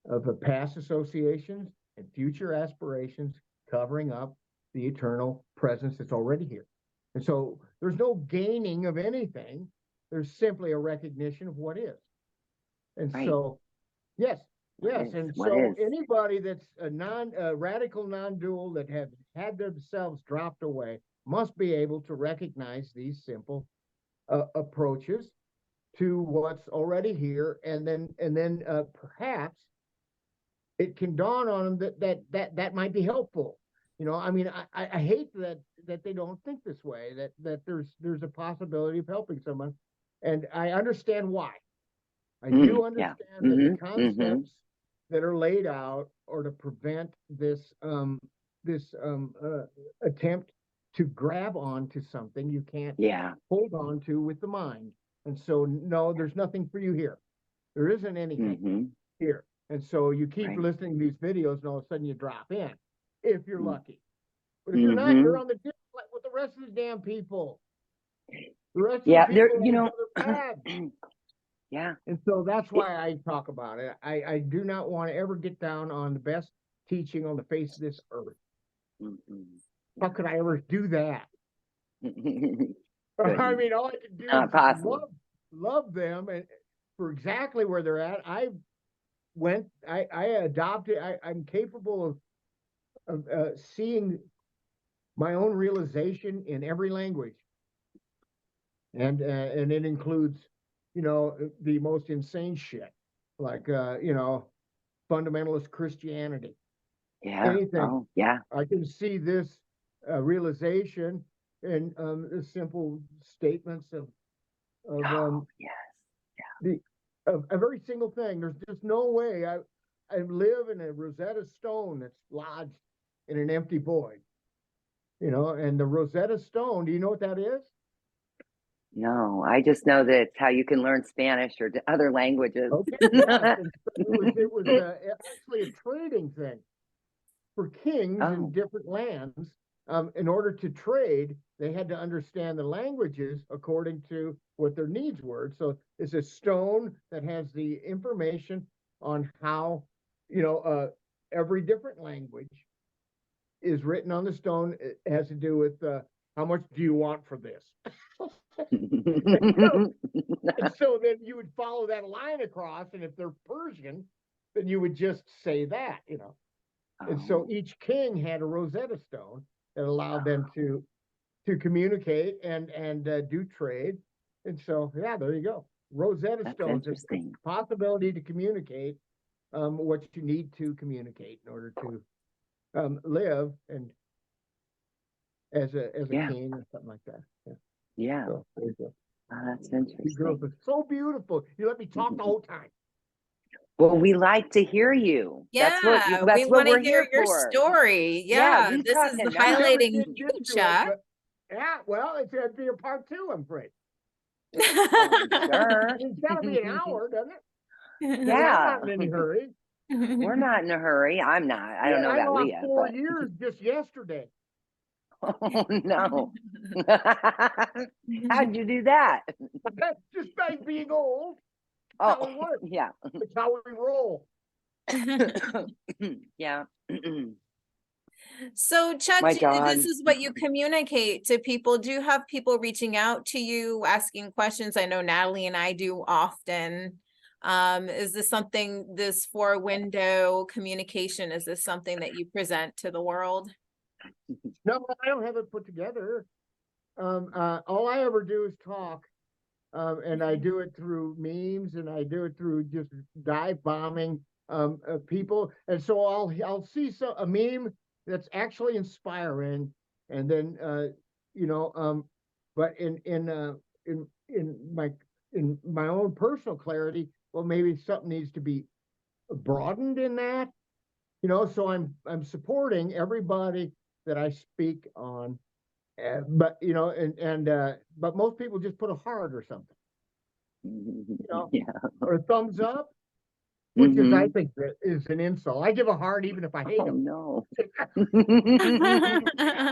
of a past associations and future aspirations covering up the eternal presence that's already here. And so there's no gaining of anything. There's simply a recognition of what is. And so, yes, Yes, and What so is? anybody that's a radical non-dual that have had themselves dropped away must be able to recognize these simple approaches to what's already here, and then perhaps it can dawn on them that might be helpful. I mean, I hate that they don't think this way, that there's a possibility of helping someone, and I understand why. I do Yeah. understand that the concepts that are laid out are to prevent this attempt to grab onto something you can't Yeah. hold on to with the mind. And so, no, there's nothing for you here. There isn't anything here. And so you keep Right. listening to these videos, and all of a sudden you drop in, if you're lucky. But if you're not, Mm-hmm. you're on the with the rest of the damn people. The rest of Yeah, the there, people you on know, the other paths. yeah. And so that's why I talk about it. I do not want to ever get down on the best teaching on the face of this earth. How could I ever do that? I mean, all I can do Not is possible. love them, and for exactly where they're at. I adopted. I'm capable of seeing my own realization in every language, and it includes, the most insane shit, like fundamentalist Christianity. Yeah. Anything. Oh, yeah. I can see this realization in the simple statements of Yes. a very single thing. There's just no way I live in a Rosetta Stone that's lodged in an empty void. And the Rosetta Stone, do you know what that is? No, I just know that it's how you can learn Spanish or other languages. Okay, yes. And so it was actually a trading thing for kings in different lands. In order to trade, they had to understand the languages according to what their needs were. So it's a stone that has the information on how, every different language is written on the stone. It has to do with how much do you want for this? And so then you would follow that line across, and if they're Persian, then you would just say that, And so each king had a Rosetta Stone that allowed them to communicate and do trade. And so, yeah, there you go. Rosetta That's Stones, it's interesting. the possibility to communicate what you need to communicate in order to live and as a king or something like that. Yeah. Yeah. So there you go. Oh, that's You girls interesting. are so beautiful. You let me talk the whole time. Well, we like to hear you. Yeah, That's we what want to we're hear here your for. story. Yeah, Yeah, we this talk is enough. I never highlighting did you, get to it, Chuck. but yeah, well, it's going to be a part two, I'm afraid. I'm sure. It's got to be an hour, doesn't it? And Yeah. I'm not in any hurry. We're not in a hurry. I'm not. I don't know I about lost Leah, 4 but years just yesterday. oh no. How'd you do that? Just by being old. Oh, How it works. yeah. It's how we roll. Yeah. So, Chuck, My this dog. is what you communicate to people. Do you have people reaching out to you, asking questions? I know Natalie and I do often. Is this something, this 4-window communication, is this something that you present to the world? No, I don't have it put together. All I ever do is talk. And I do it through memes, and I do it through just dive bombing people. And so I'll see a meme that's actually inspiring, and then but in my own personal clarity, well, maybe something needs to be broadened in that, So I'm supporting everybody that I speak on. But but most people just put a heart or something, Yeah. or a thumbs up, which is, I think, that is an insult. I give a heart even if I hate Oh them. no.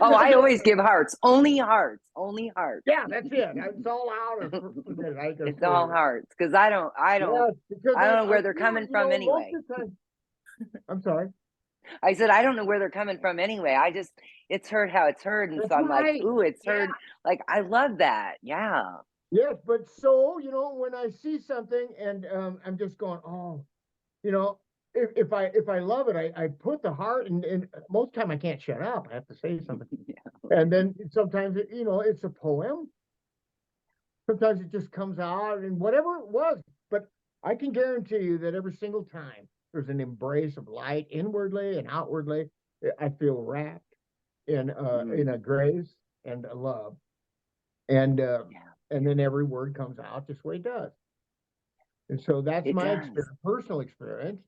Oh, I always give hearts. Only hearts. Only hearts. Yeah, that's it. It's all out. It's all hearts because I don't because I don't know where they're feel, coming from anyway. Most of the time, I'm sorry. I said I don't know where they're coming from anyway. It's heard how it's heard, and That's so I'm like, right. ooh, it's heard. Like I love that. Yeah. Yes, but so when I see something and I'm just going, oh, if I love it, I put the heart, and most time I can't shut up. I have to say something. And then sometimes it's a poem. Sometimes it just comes out and whatever it was. But I can guarantee you that every single time there's an embrace of light inwardly and outwardly. I feel wrapped in a grace and a love. And then every word comes out just the way it does. And so that's my experience, personal experience.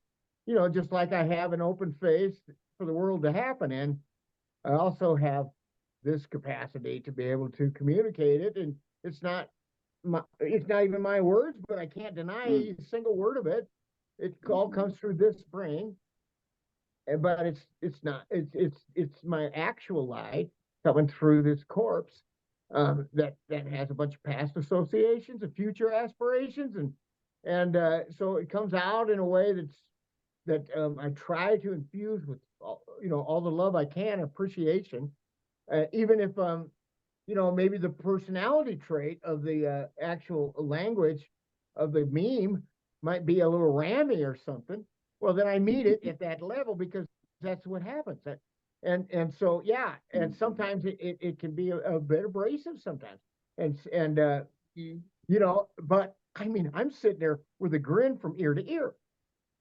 Just like I have an open face for the world to happen in, I also have this capacity to be able to communicate it. And it's not even my words, but I can't deny a single word of it. It all comes through this brain. But it's my actual light coming through this corpse that has a bunch of past associations and future aspirations, and so it comes out in a way that I try to infuse with all the love I can, appreciation, even if maybe the personality trait of the actual language of the meme might be a little rammy or something. Well, then I meet it at that level because that's what happens. And so, yeah, and sometimes it can be a bit abrasive sometimes. But I mean, I'm sitting there with a grin from ear to ear,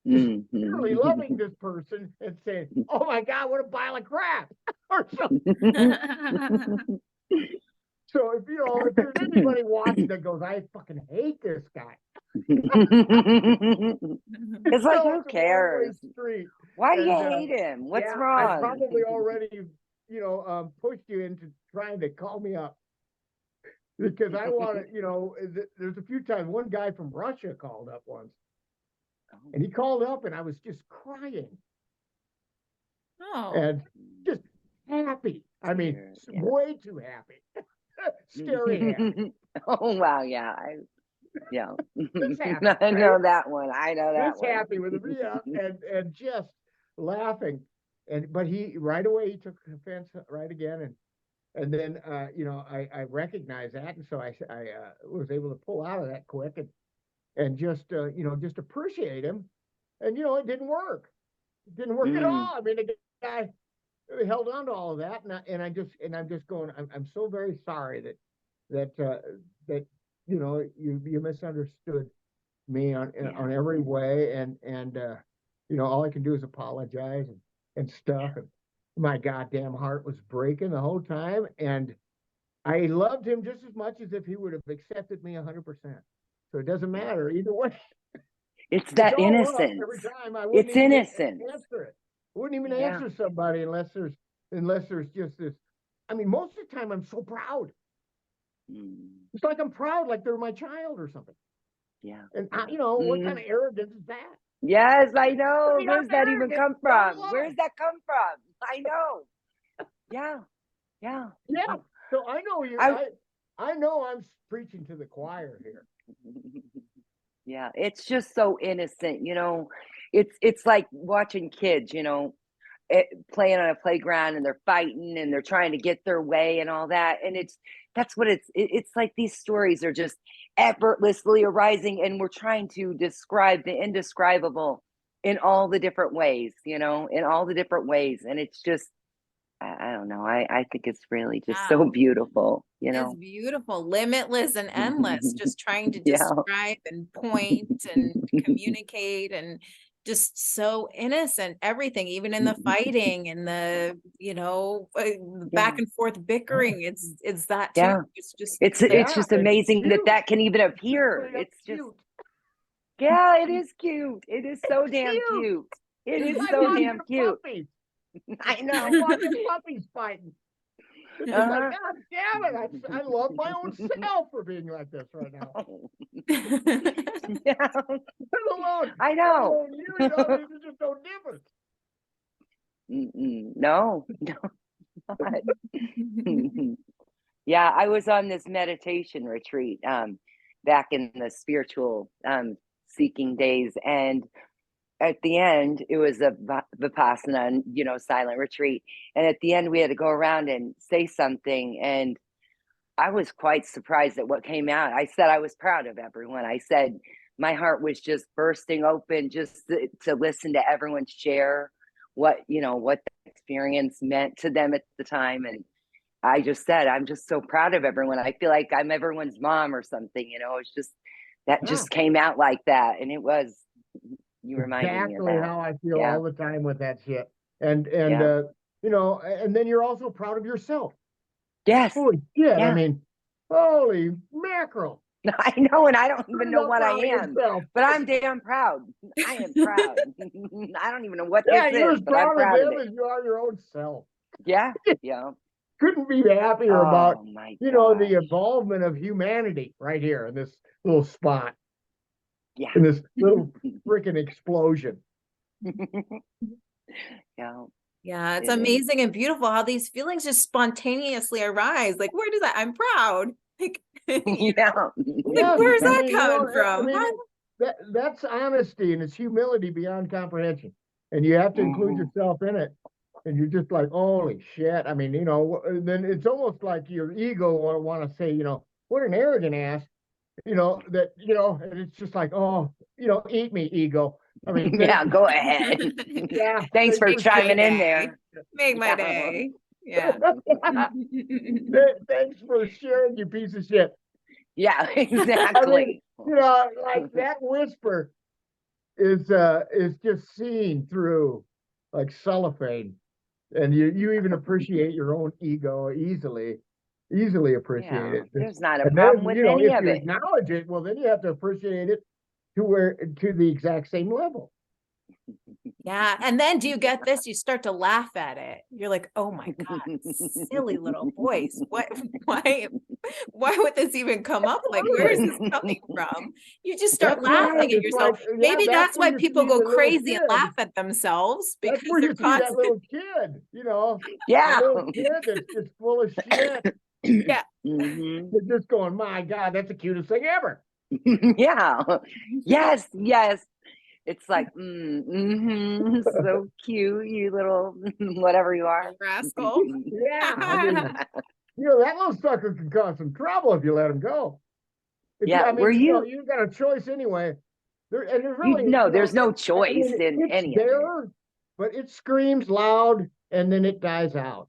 just really loving this person and saying, "Oh my God, what a pile of crap," or something. So if there's anybody watching that goes, "I fucking hate this guy," it's like, who cares? Why do you hate him? What's wrong? I probably already, pushed you into trying to call me up because I want to, there's a few times one guy from Russia called up once, and he called up and I was just crying. Oh. And just happy. I mean, way too happy. Scary happy. Oh, wow. Yeah. Yeah. Happy, I know that one. I know that just one. happy with me and just laughing. But he right away he took offense right again, and then I recognized that, and so I was able to pull out of that quick and just just appreciate him, and it didn't work. It didn't work at all. I mean, the guy held on to all of that, and I'm just going. I'm so very sorry that you misunderstood me on every way, and all I can do is apologize and stuff. And my goddamn heart was breaking the whole time, and I loved him just as much as if he would have accepted me 100%. So it doesn't matter either way. It's that innocence. Every time it's innocence. Answer it. I wouldn't even answer somebody unless there's just this. I mean, most of the time I'm so proud. It's like I'm proud, like they're my child or something. Yeah. And what kind of arrogance is that? Yes, I know. Where's that even come from? Where's that come from? I know. Yeah. Yeah. Yeah. So I know I know I'm preaching to the choir here. Yeah, it's just so innocent, it's like watching kids, playing on a playground and they're fighting and they're trying to get their way and all that. And that's what it's like. These stories are just effortlessly arising, and we're trying to describe the indescribable in all the different ways, in all the different ways. And it's just, I don't know. I think it's really just so beautiful, It's beautiful, limitless and endless, just trying to describe and point and communicate, and just so innocent, everything, even in the fighting and the, back and forth bickering. It's that too. Yeah. It's just amazing that can even appear. It's just, it is cute. It is so damn cute. It is so damn cute. I know. I'm watching puppies fighting. It's like, God damn it! I love my own self for being like this right now. Yeah. Alone, I know. There's just no difference. No. Not. Yeah, I was on this meditation retreat back in the spiritual seeking days, and at the end, it was a Vipassana, silent retreat. And at the end, we had to go around and say something. And I was quite surprised at what came out. I said I was proud of everyone. I said, my heart was just bursting open just to listen to everyone share what, what the experience meant to them at the time. And I just said, I'm just so proud of everyone. I feel like I'm everyone's mom or something, it's just, that just came out like that. And it was, you reminded me of Exactly that. how I feel Yeah. all the time with that shit. And Yeah. and then you're also proud of yourself. Yes. Holy shit. Yeah. I mean, holy mackerel. I know, and I don't even know You're what I proud of am, yourself. but I'm damn proud. I am proud. I don't even know what Yeah, this you're is, as but I'm proud of proud of them it. as you are your own self. Yeah. Yeah. Couldn't be happier about, Oh my the gosh. involvement of humanity right here in this little spot, Yeah. in this little freaking explosion. Yeah. Yeah, it's It is. amazing and beautiful how these feelings just spontaneously arise. Like, where does that? I'm proud. Like, Yeah. like where's I that mean, coming from? that's honesty and it's humility beyond comprehension. And you have to include Mhm. yourself in it. And you're just like, holy shit. I mean, then it's almost like your ego want to say, what an arrogant ass, and it's just like, oh, eat me, ego. I mean, Yeah, go ahead. yeah, Thanks for Make my chiming in day. there. Make my Yeah. day. Yeah. Thanks for sharing, you piece of shit. Yeah, I mean, exactly. like that whisper is just seen through like cellophane, and you even appreciate your own ego easily appreciate Yeah, it. there's not a And problem then, with any if of you it. acknowledge it, well, then you have to appreciate it to the exact same level. Yeah. And then do you get this? You start to laugh at it. You're like, oh my God, silly little voice. Why would this even come up? Like, where is this coming from? You just start That's right. laughing at It's yourself. like, Maybe that's where why you people see go the little crazy and kid. laugh at themselves That's because where they're you see that constant. little kid, that Yeah. little kid that's just full of shit. Yeah. Mhm. They're just going, my God, that's the cutest thing ever. Yeah. Yes, yes. It's like, so cute, you little whatever you are. Rascal. Yeah. I mean, that little sucker can cause some trouble if you let him go. Yeah, were you You got a choice anyway. And there's you really, know there's no I choice mean, in it's any of it. there, but it screams loud and then it dies out.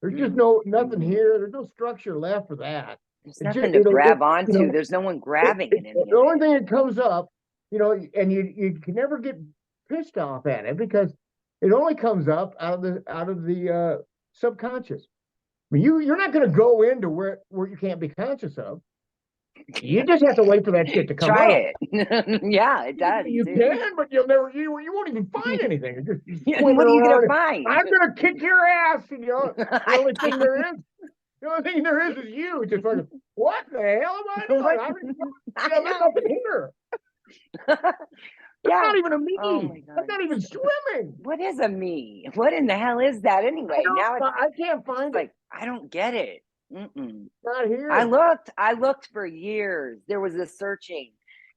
There's just nothing here. There's no structure left for that. There's It nothing just, to grab onto. There's no one grabbing at any the of only it. thing that comes up, and you can never get pissed off at it because it only comes up out of the subconscious. I mean, you're not going to go into where you can't be conscious of. You just have to wait for that shit to come Try up. it. Yeah, it does. You too. can, but you won't even find anything. You're just Yeah, swimming what are you around. gonna find? I'm gonna kick your ass. And, the only thing there is, you. Just like, what the hell am I doing? What? There's nothing here. It's Yeah. not even a me. Oh my I'm God. not even swimming. What is a me? What in the hell is that anyway? Now I can't find it. like, I don't get it. Not here. I looked for years. There was a searching,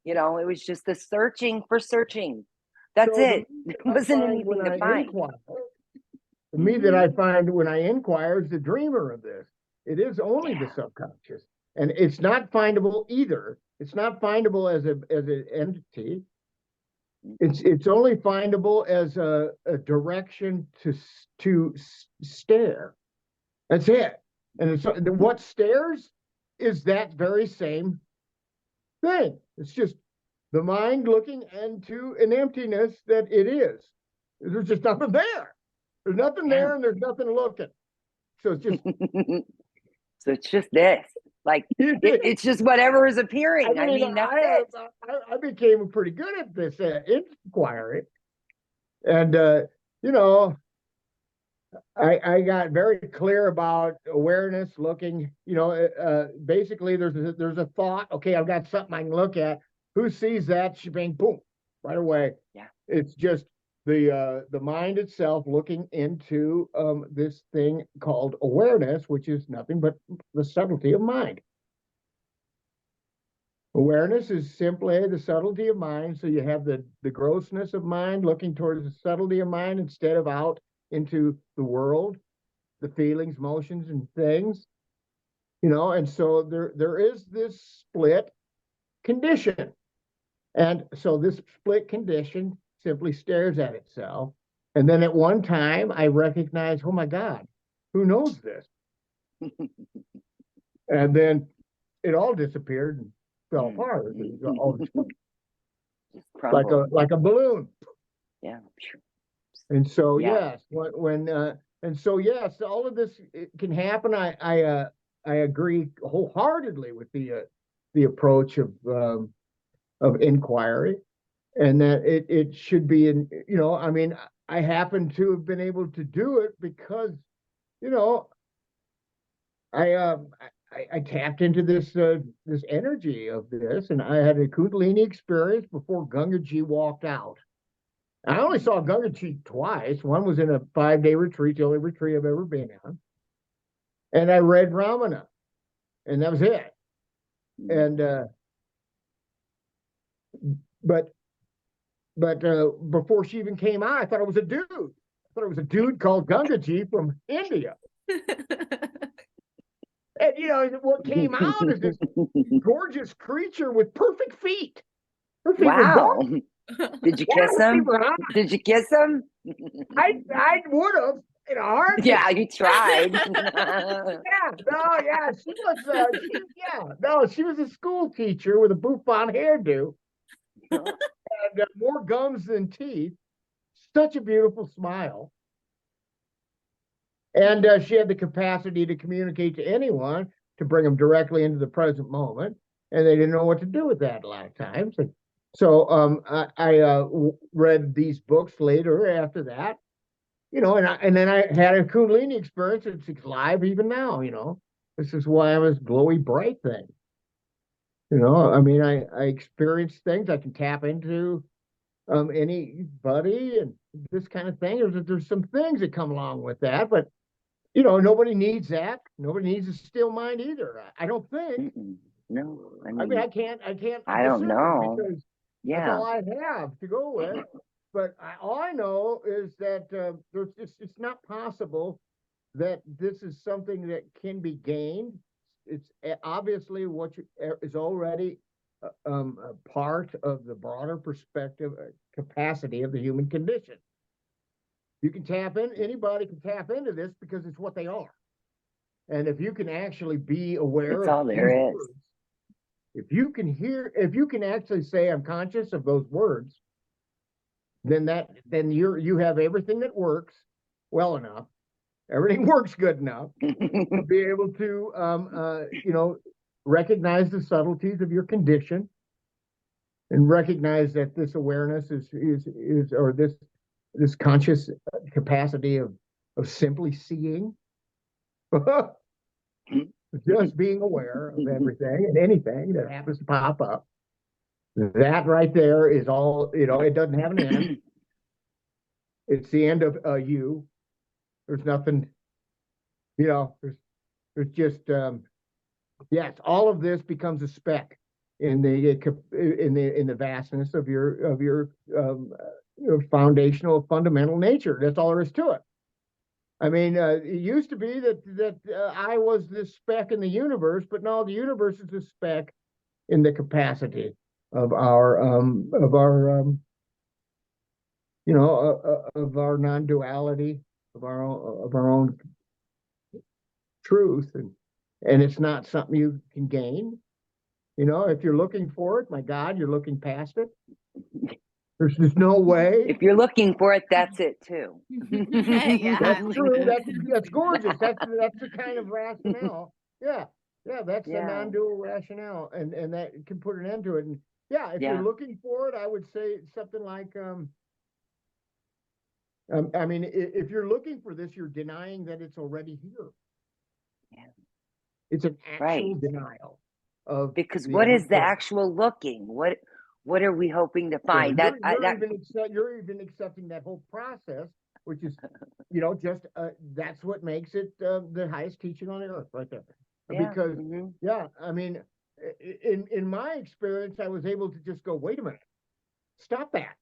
it was just the searching for searching. That's So it. There wasn't anything to find. The me that I find when I inquire is the dreamer of this. It is only the subconscious, and it's not findable either. It's not findable as an entity. It's only findable as a direction to stare. That's it. And what stares is that very same thing. It's just the mind looking into an emptiness that it is. There's just nothing there. There's nothing there, and there's nothing looking. So it's just So it's just this. Like it's just whatever is appearing. I mean, that's it. I became pretty good at this inquiry, and I got very clear about awareness, looking. Basically, there's a thought. Okay, I've got something I can look at. Who sees that? Shebang, boom, right away. Yeah. It's just the mind itself looking into this thing called awareness, which is nothing but the subtlety of mind. Awareness is simply the subtlety of mind. So you have the grossness of mind looking towards the subtlety of mind instead of out into the world, the feelings, motions, and things. And so there is this split condition. And so this split condition simply stares at itself. And then at one time, I recognize, oh my God, who knows this? And then it all disappeared and fell apart. It was all Just like crumbled. a balloon. Yeah. And so Yeah. yes, and so yes, all of this can happen. I agree wholeheartedly with the approach of inquiry, and that it should be in, you know, I mean, I happen to have been able to do it because, you know, I tapped into this energy of this, and I had a Kundalini experience before Gangaji walked out. I only saw Gangaji twice. One was in a 5-day retreat, the only retreat I've ever been on. And I read Ramana, and that was it. And but before she even came out, I thought it was a dude. I thought it was a dude called Gangaji from India. And you know what came out is this gorgeous creature with perfect feet. Her feet were Wow. gorgeous. Did you Yeah, kiss her feet him? were hot. Did you kiss him? I would have in a heartbeat. Yeah, you tried. Yeah, no, yeah, she was, she was a school teacher with a bouffant hairdo and more gums than teeth. Such a beautiful smile, and she had the capacity to communicate to anyone, to bring them directly into the present moment, and they didn't know what to do with that a lot of times. And so, I read these books later after that, you know, and then I had a Kundalini experience. It's live even now, you know. This is why I'm this glowy bright thing. You know, I mean, I experience things. I can tap into anybody and this kind of thing. There's some things that come along with that, but you know, nobody needs that. Nobody needs a still mind either. I don't think. No, I mean, I can't I don't assume know. because that's Yeah. all I have to go with. But all I know is that it's not possible that this is something that can be gained. It's obviously what is already a part of the broader perspective, capacity of the human condition. You can tap in, anybody can tap into this because it's what they are. And if you can actually be aware It's of all these there is. words, if you can actually say, I'm conscious of those words, then you have everything that works well enough. Everything works good enough to be able to, you know, recognize the subtleties of your condition and recognize that this awareness or this conscious capacity of simply seeing, just being aware of everything and anything that happens to pop up. That right there is all, you know, it doesn't have an end. It's the end of you. There's nothing, you know, there's just, yes, all of this becomes a speck in the vastness of your foundational fundamental nature. That's all there is to it. I mean, it used to be that I was this speck in the universe, but no, the universe is a speck in the capacity of our you know, of our non-duality, of our own truth, and it's not something you can gain. You know, if you're looking for it, my God, you're looking past it. There's no way. If you're looking for it, that's it too. Yeah. That's true. That's gorgeous. That's the kind of rationale. Yeah, that's the Yeah. non-dual rationale, and that can put an end to it. And yeah, if Yeah. you're looking for it, I would say something like, I mean, if you're looking for this, you're denying that it's already here. Yeah. It's an actual Right. denial of Because the what is the ever-present. actual looking? What are we hoping to find? Yeah, that you're even accepting that whole process, which is, you know, just that's what makes it the highest teaching on the earth, right there. Yeah. Because Mhm. yeah, I mean, in my experience, I was able to just go, wait a minute, stop that.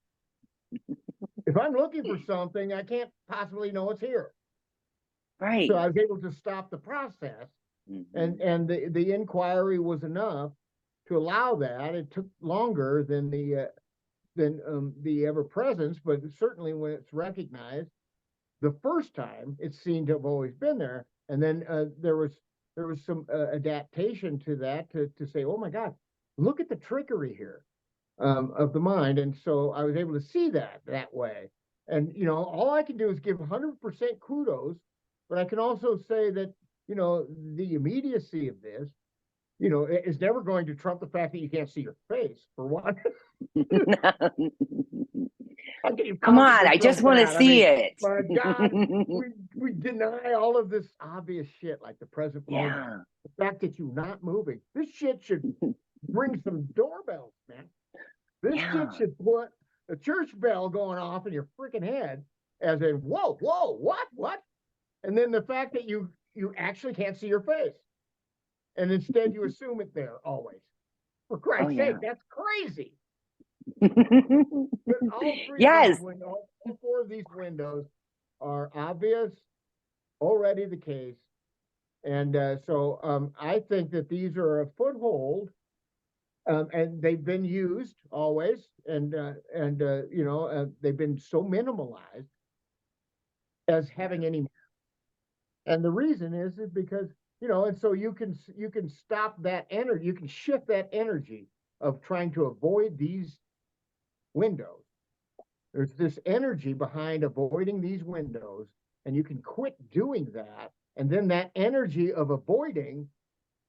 If I'm looking for something, I can't possibly know it's here. Right. So I was able to stop the process, Mhm. and the inquiry was enough to allow that. It took longer than the ever presence, but certainly when it's recognized the first time, it seemed to have always been there. And then there was some adaptation to that to say, oh my God, look at the trickery here of the mind. And so I was able to see that way. And, you know, all I can do is give 100% kudos, but I can also say that, you know, the immediacy of this, you know, is never going to trump the fact that you can't see your face, for one. Come on, I just want to see it. My God, we deny all of this obvious shit like the present moment. Yeah. The fact that you're not moving. This shit should ring some doorbells, man. This shit should put a church bell going off in your freaking head as in, whoa, what? And then the fact that you actually can't see your face. And instead you assume it there always. For Christ's sake, that's crazy. All Yes. all four of these windows are obvious, already the case. And so I think that these are a foothold, and they've been used always, and you know, they've been so minimalized as having any. And the reason is because, you know, and so you can stop that energy, you can shift that energy of trying to avoid these windows. There's this energy behind avoiding these windows, and you can quit doing that. And then that energy of avoiding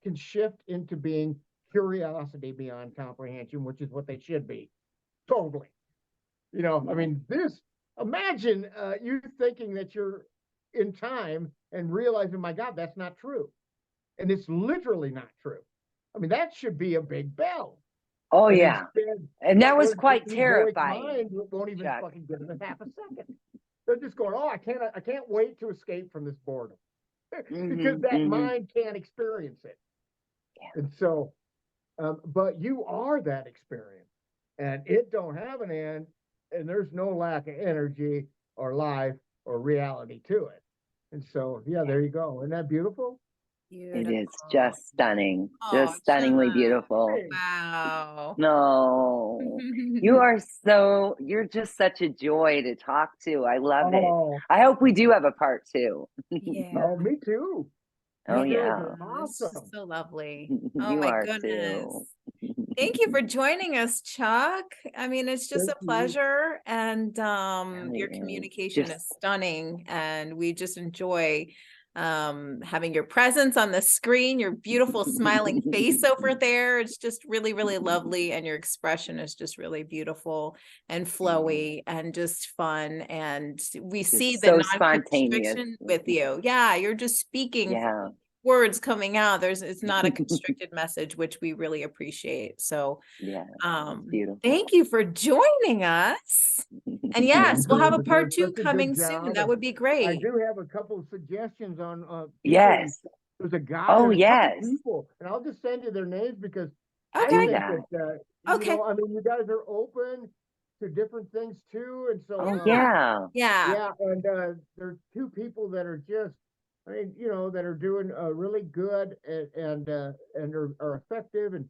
can shift into being curiosity beyond comprehension, which is what they should be. Totally. You know, I mean, imagine you thinking that you're in time and realizing, my God, that's not true. And it's literally not true. I mean, that should be a big bell. Oh, And yeah. instead, And that was quite the egoic terrifying. mind won't even Chuck. fucking give them half a second. They're just going, oh, I can't wait to escape from this boredom. Because that mind can't experience it. Yeah. And so, but you are that experience, and it don't have an end, and there's no lack of energy or life or reality to it. And so, yeah, there you go. Isn't that beautiful? It is just stunning, just Oh, stunningly Chuck. beautiful. Wow. No, you're just such a joy to talk to. I love it. I hope we do have a part 2. Yeah. Oh, me too. Oh, You guys yeah. are This is awesome. so lovely. Oh You my are goodness. too. Thank you for joining us, Chuck. I mean, it's just Thank a you. pleasure, and your Really, communication just- is stunning, and we just enjoy having your presence on the screen, your beautiful smiling face over there. It's just really, really lovely, and your expression is just really beautiful and flowy and just fun, and we see the so spontaneous non-constriction with you. Yeah, you're just speaking Yeah. words coming out. It's not a constricted message, which we really appreciate. So Yeah, beautiful. Thank you for joining us. And yes, we'll have a part 2 coming soon. That would be great. I do have a couple of suggestions on yes. There's a guy, Oh, and a yes. couple people, and I'll just send you their names because Okay. I think that. Okay. you know, I mean, you guys are open to different things too, and so Yeah. and there's 2 people that are just, I mean, you know, that are doing really good and are effective and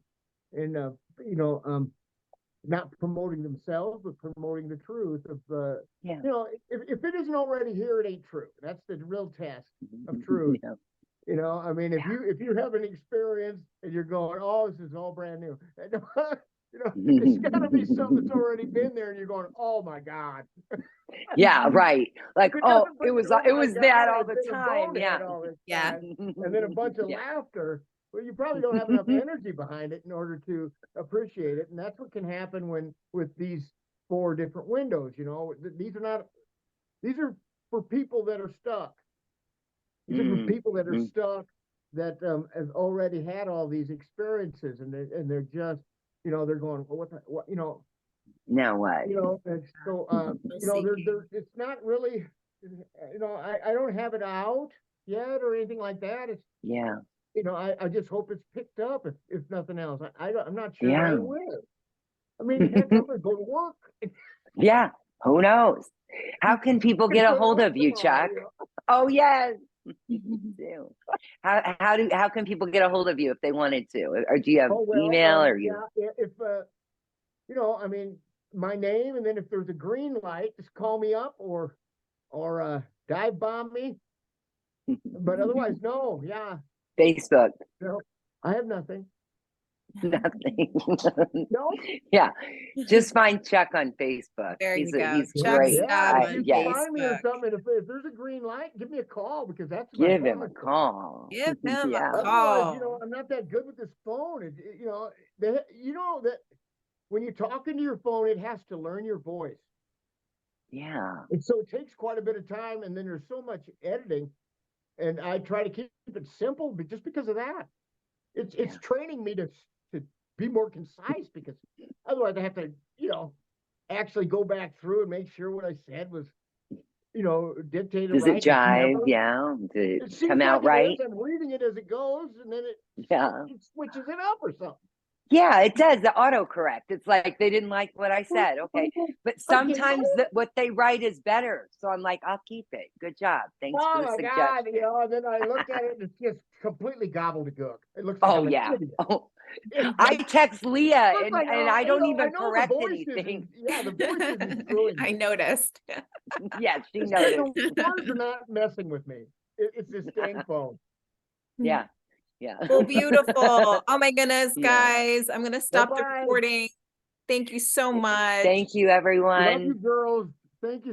you know, not promoting themselves but promoting the truth of you know, if it isn't already here, it ain't true. That's the real test of truth. Yeah. You know, I mean, if you have an experience and you're going, oh, this is all brand new, you know, it's got to be something that's already been there, and you're going, oh my God. Yeah, right. Like, Because it was my that God, all I've the been a time. bonehead Yeah. all this Yeah. time. And then a bunch of laughter. Well, you probably don't have enough energy behind it in order to appreciate it. And that's what can happen with these 4 different windows. You know, these are for people that are stuck. These are for people that are stuck, that have already had all these experiences, and they're just, you know, they're going, well, what, you know, now what? You know, and so you know, it's not really, you know, I don't have it out yet or anything like that. It's you know, I just hope it's picked up if nothing else. I'm not sure I will. I mean, heck, I'm gonna go to work. Yeah, who knows? How can people get a hold of you, Chuck? You know? Oh, yes. Do. How can people get a hold of you if they wanted to? Or do you have Oh, well, email or you? yeah, if, you know, I mean, my name, and then if there's a green light, just call me up or dive bomb me. But otherwise, no, yeah, Facebook? no, I have nothing. Nothing. No, Yeah, just find Chuck on Facebook. There you He's go. he's Chuck great. Staab on you Yes, find me or Facebook. something. If there's a green light, give me a call, because that's my give him phone a number. call. Give him a Yeah. Otherwise, you know, call. I'm not that good with this phone. You know, you know that when you're talking to your phone, it has to learn your voice. Yeah. And so it takes quite a bit of time, and then there's so much editing, and I try to keep it simple, but just because of that, it's training me to be more concise, because otherwise I have to, you know, actually go back through and make sure what I said was, you know, dictated Does right. it jive? Never, Yeah. Did it it seems come out like it right? is. I'm reading it as it goes, and then Yeah. it switches it up or something. Yeah, it does. The autocorrect. It's like they didn't like what I said. Okay. But sometimes what they write is better. So I'm like, I'll keep it. Good job. Thanks for Oh the my suggestion. God, you know, and then I look at it and it's just completely gobbledygook. It looks like Oh I'm an yeah. idiot. Oh, It's I like, text Leah looks and, like, and I you don't know, I even know the correct voice anything. isn't, the voice isn't screwing I me. noticed. Yeah, she The noticed. words are not messing with me. It's this dang phone. Yeah. Yeah. Well, beautiful. Oh my goodness, Yeah. guys. I'm gonna stop the Bye-bye. recording. Thank you so much. Thank you, Love everyone. you, girls. Thank you